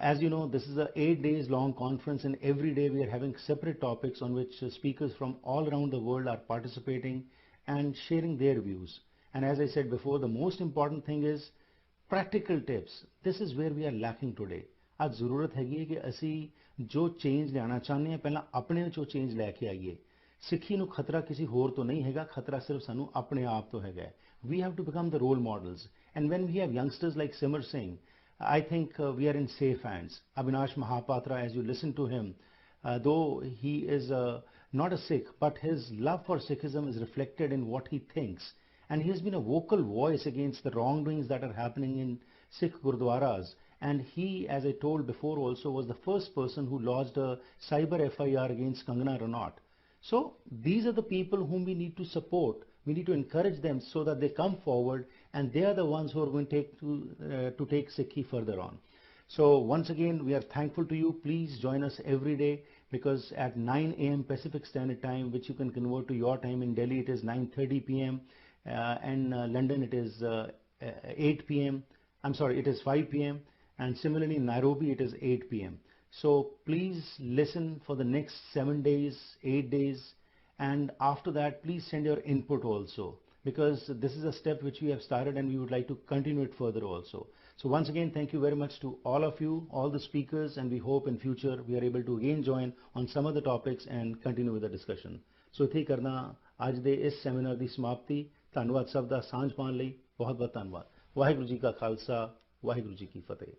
As you know, this is a 8 days long conference, and every day we are having separate topics on which speakers from all around the world are participating and sharing their views. And as I said before, the most important thing is practical tips. This is where we are lacking today. आज ज़रूरत हैगी कि असी जो change लियाना चाहते हैं पहला अपने चो चेंज लैके आइए। सिक्खी नू खतरा किसी होर तो नहीं हैगा, खतरा सिर्फ सानू अपने आप तो हैगा। We have to become the role models, and when we have youngsters like Simar Singh, I think we are in safe hands. Avinash Mahapatra, as you listen to him, though he is not a Sikh, but his love for Sikhism is reflected in what he thinks. And he has been a vocal voice against the wrongdoings that are happening in Sikh Gurdwaras. And he, as I told before also, was the first person who lodged a cyber FIR against Kangana Ranaut. So these are the people whom we need to support. We need to encourage them so that they come forward, and they are the ones who are going to take Sikhi further on. So once again, we are thankful to you. Please join us every day, because at 9 a.m. Pacific Standard Time, which you can convert to your time, in Delhi it is 9:30 p.m. In London it is 8 p.m. I'm sorry, it is 5 p.m. and similarly in Nairobi it is 8 p.m. So please listen for the next 7 days, 8 days. And after that, please send your input also, because this is a step which we have started and we would like to continue it further also. So once again, thank you very much to all of you, all the speakers, and we hope in future we are able to again join on some of the topics and continue with the discussion. So इथे करना आज दे इस seminar दी समाप्ति। धन्यवाद सब दा सांझ पाउण लई बहुत बहुत धन्यवाद। वाहिगुरू जी का खालसा, वाहिगुरू जी की फतेह।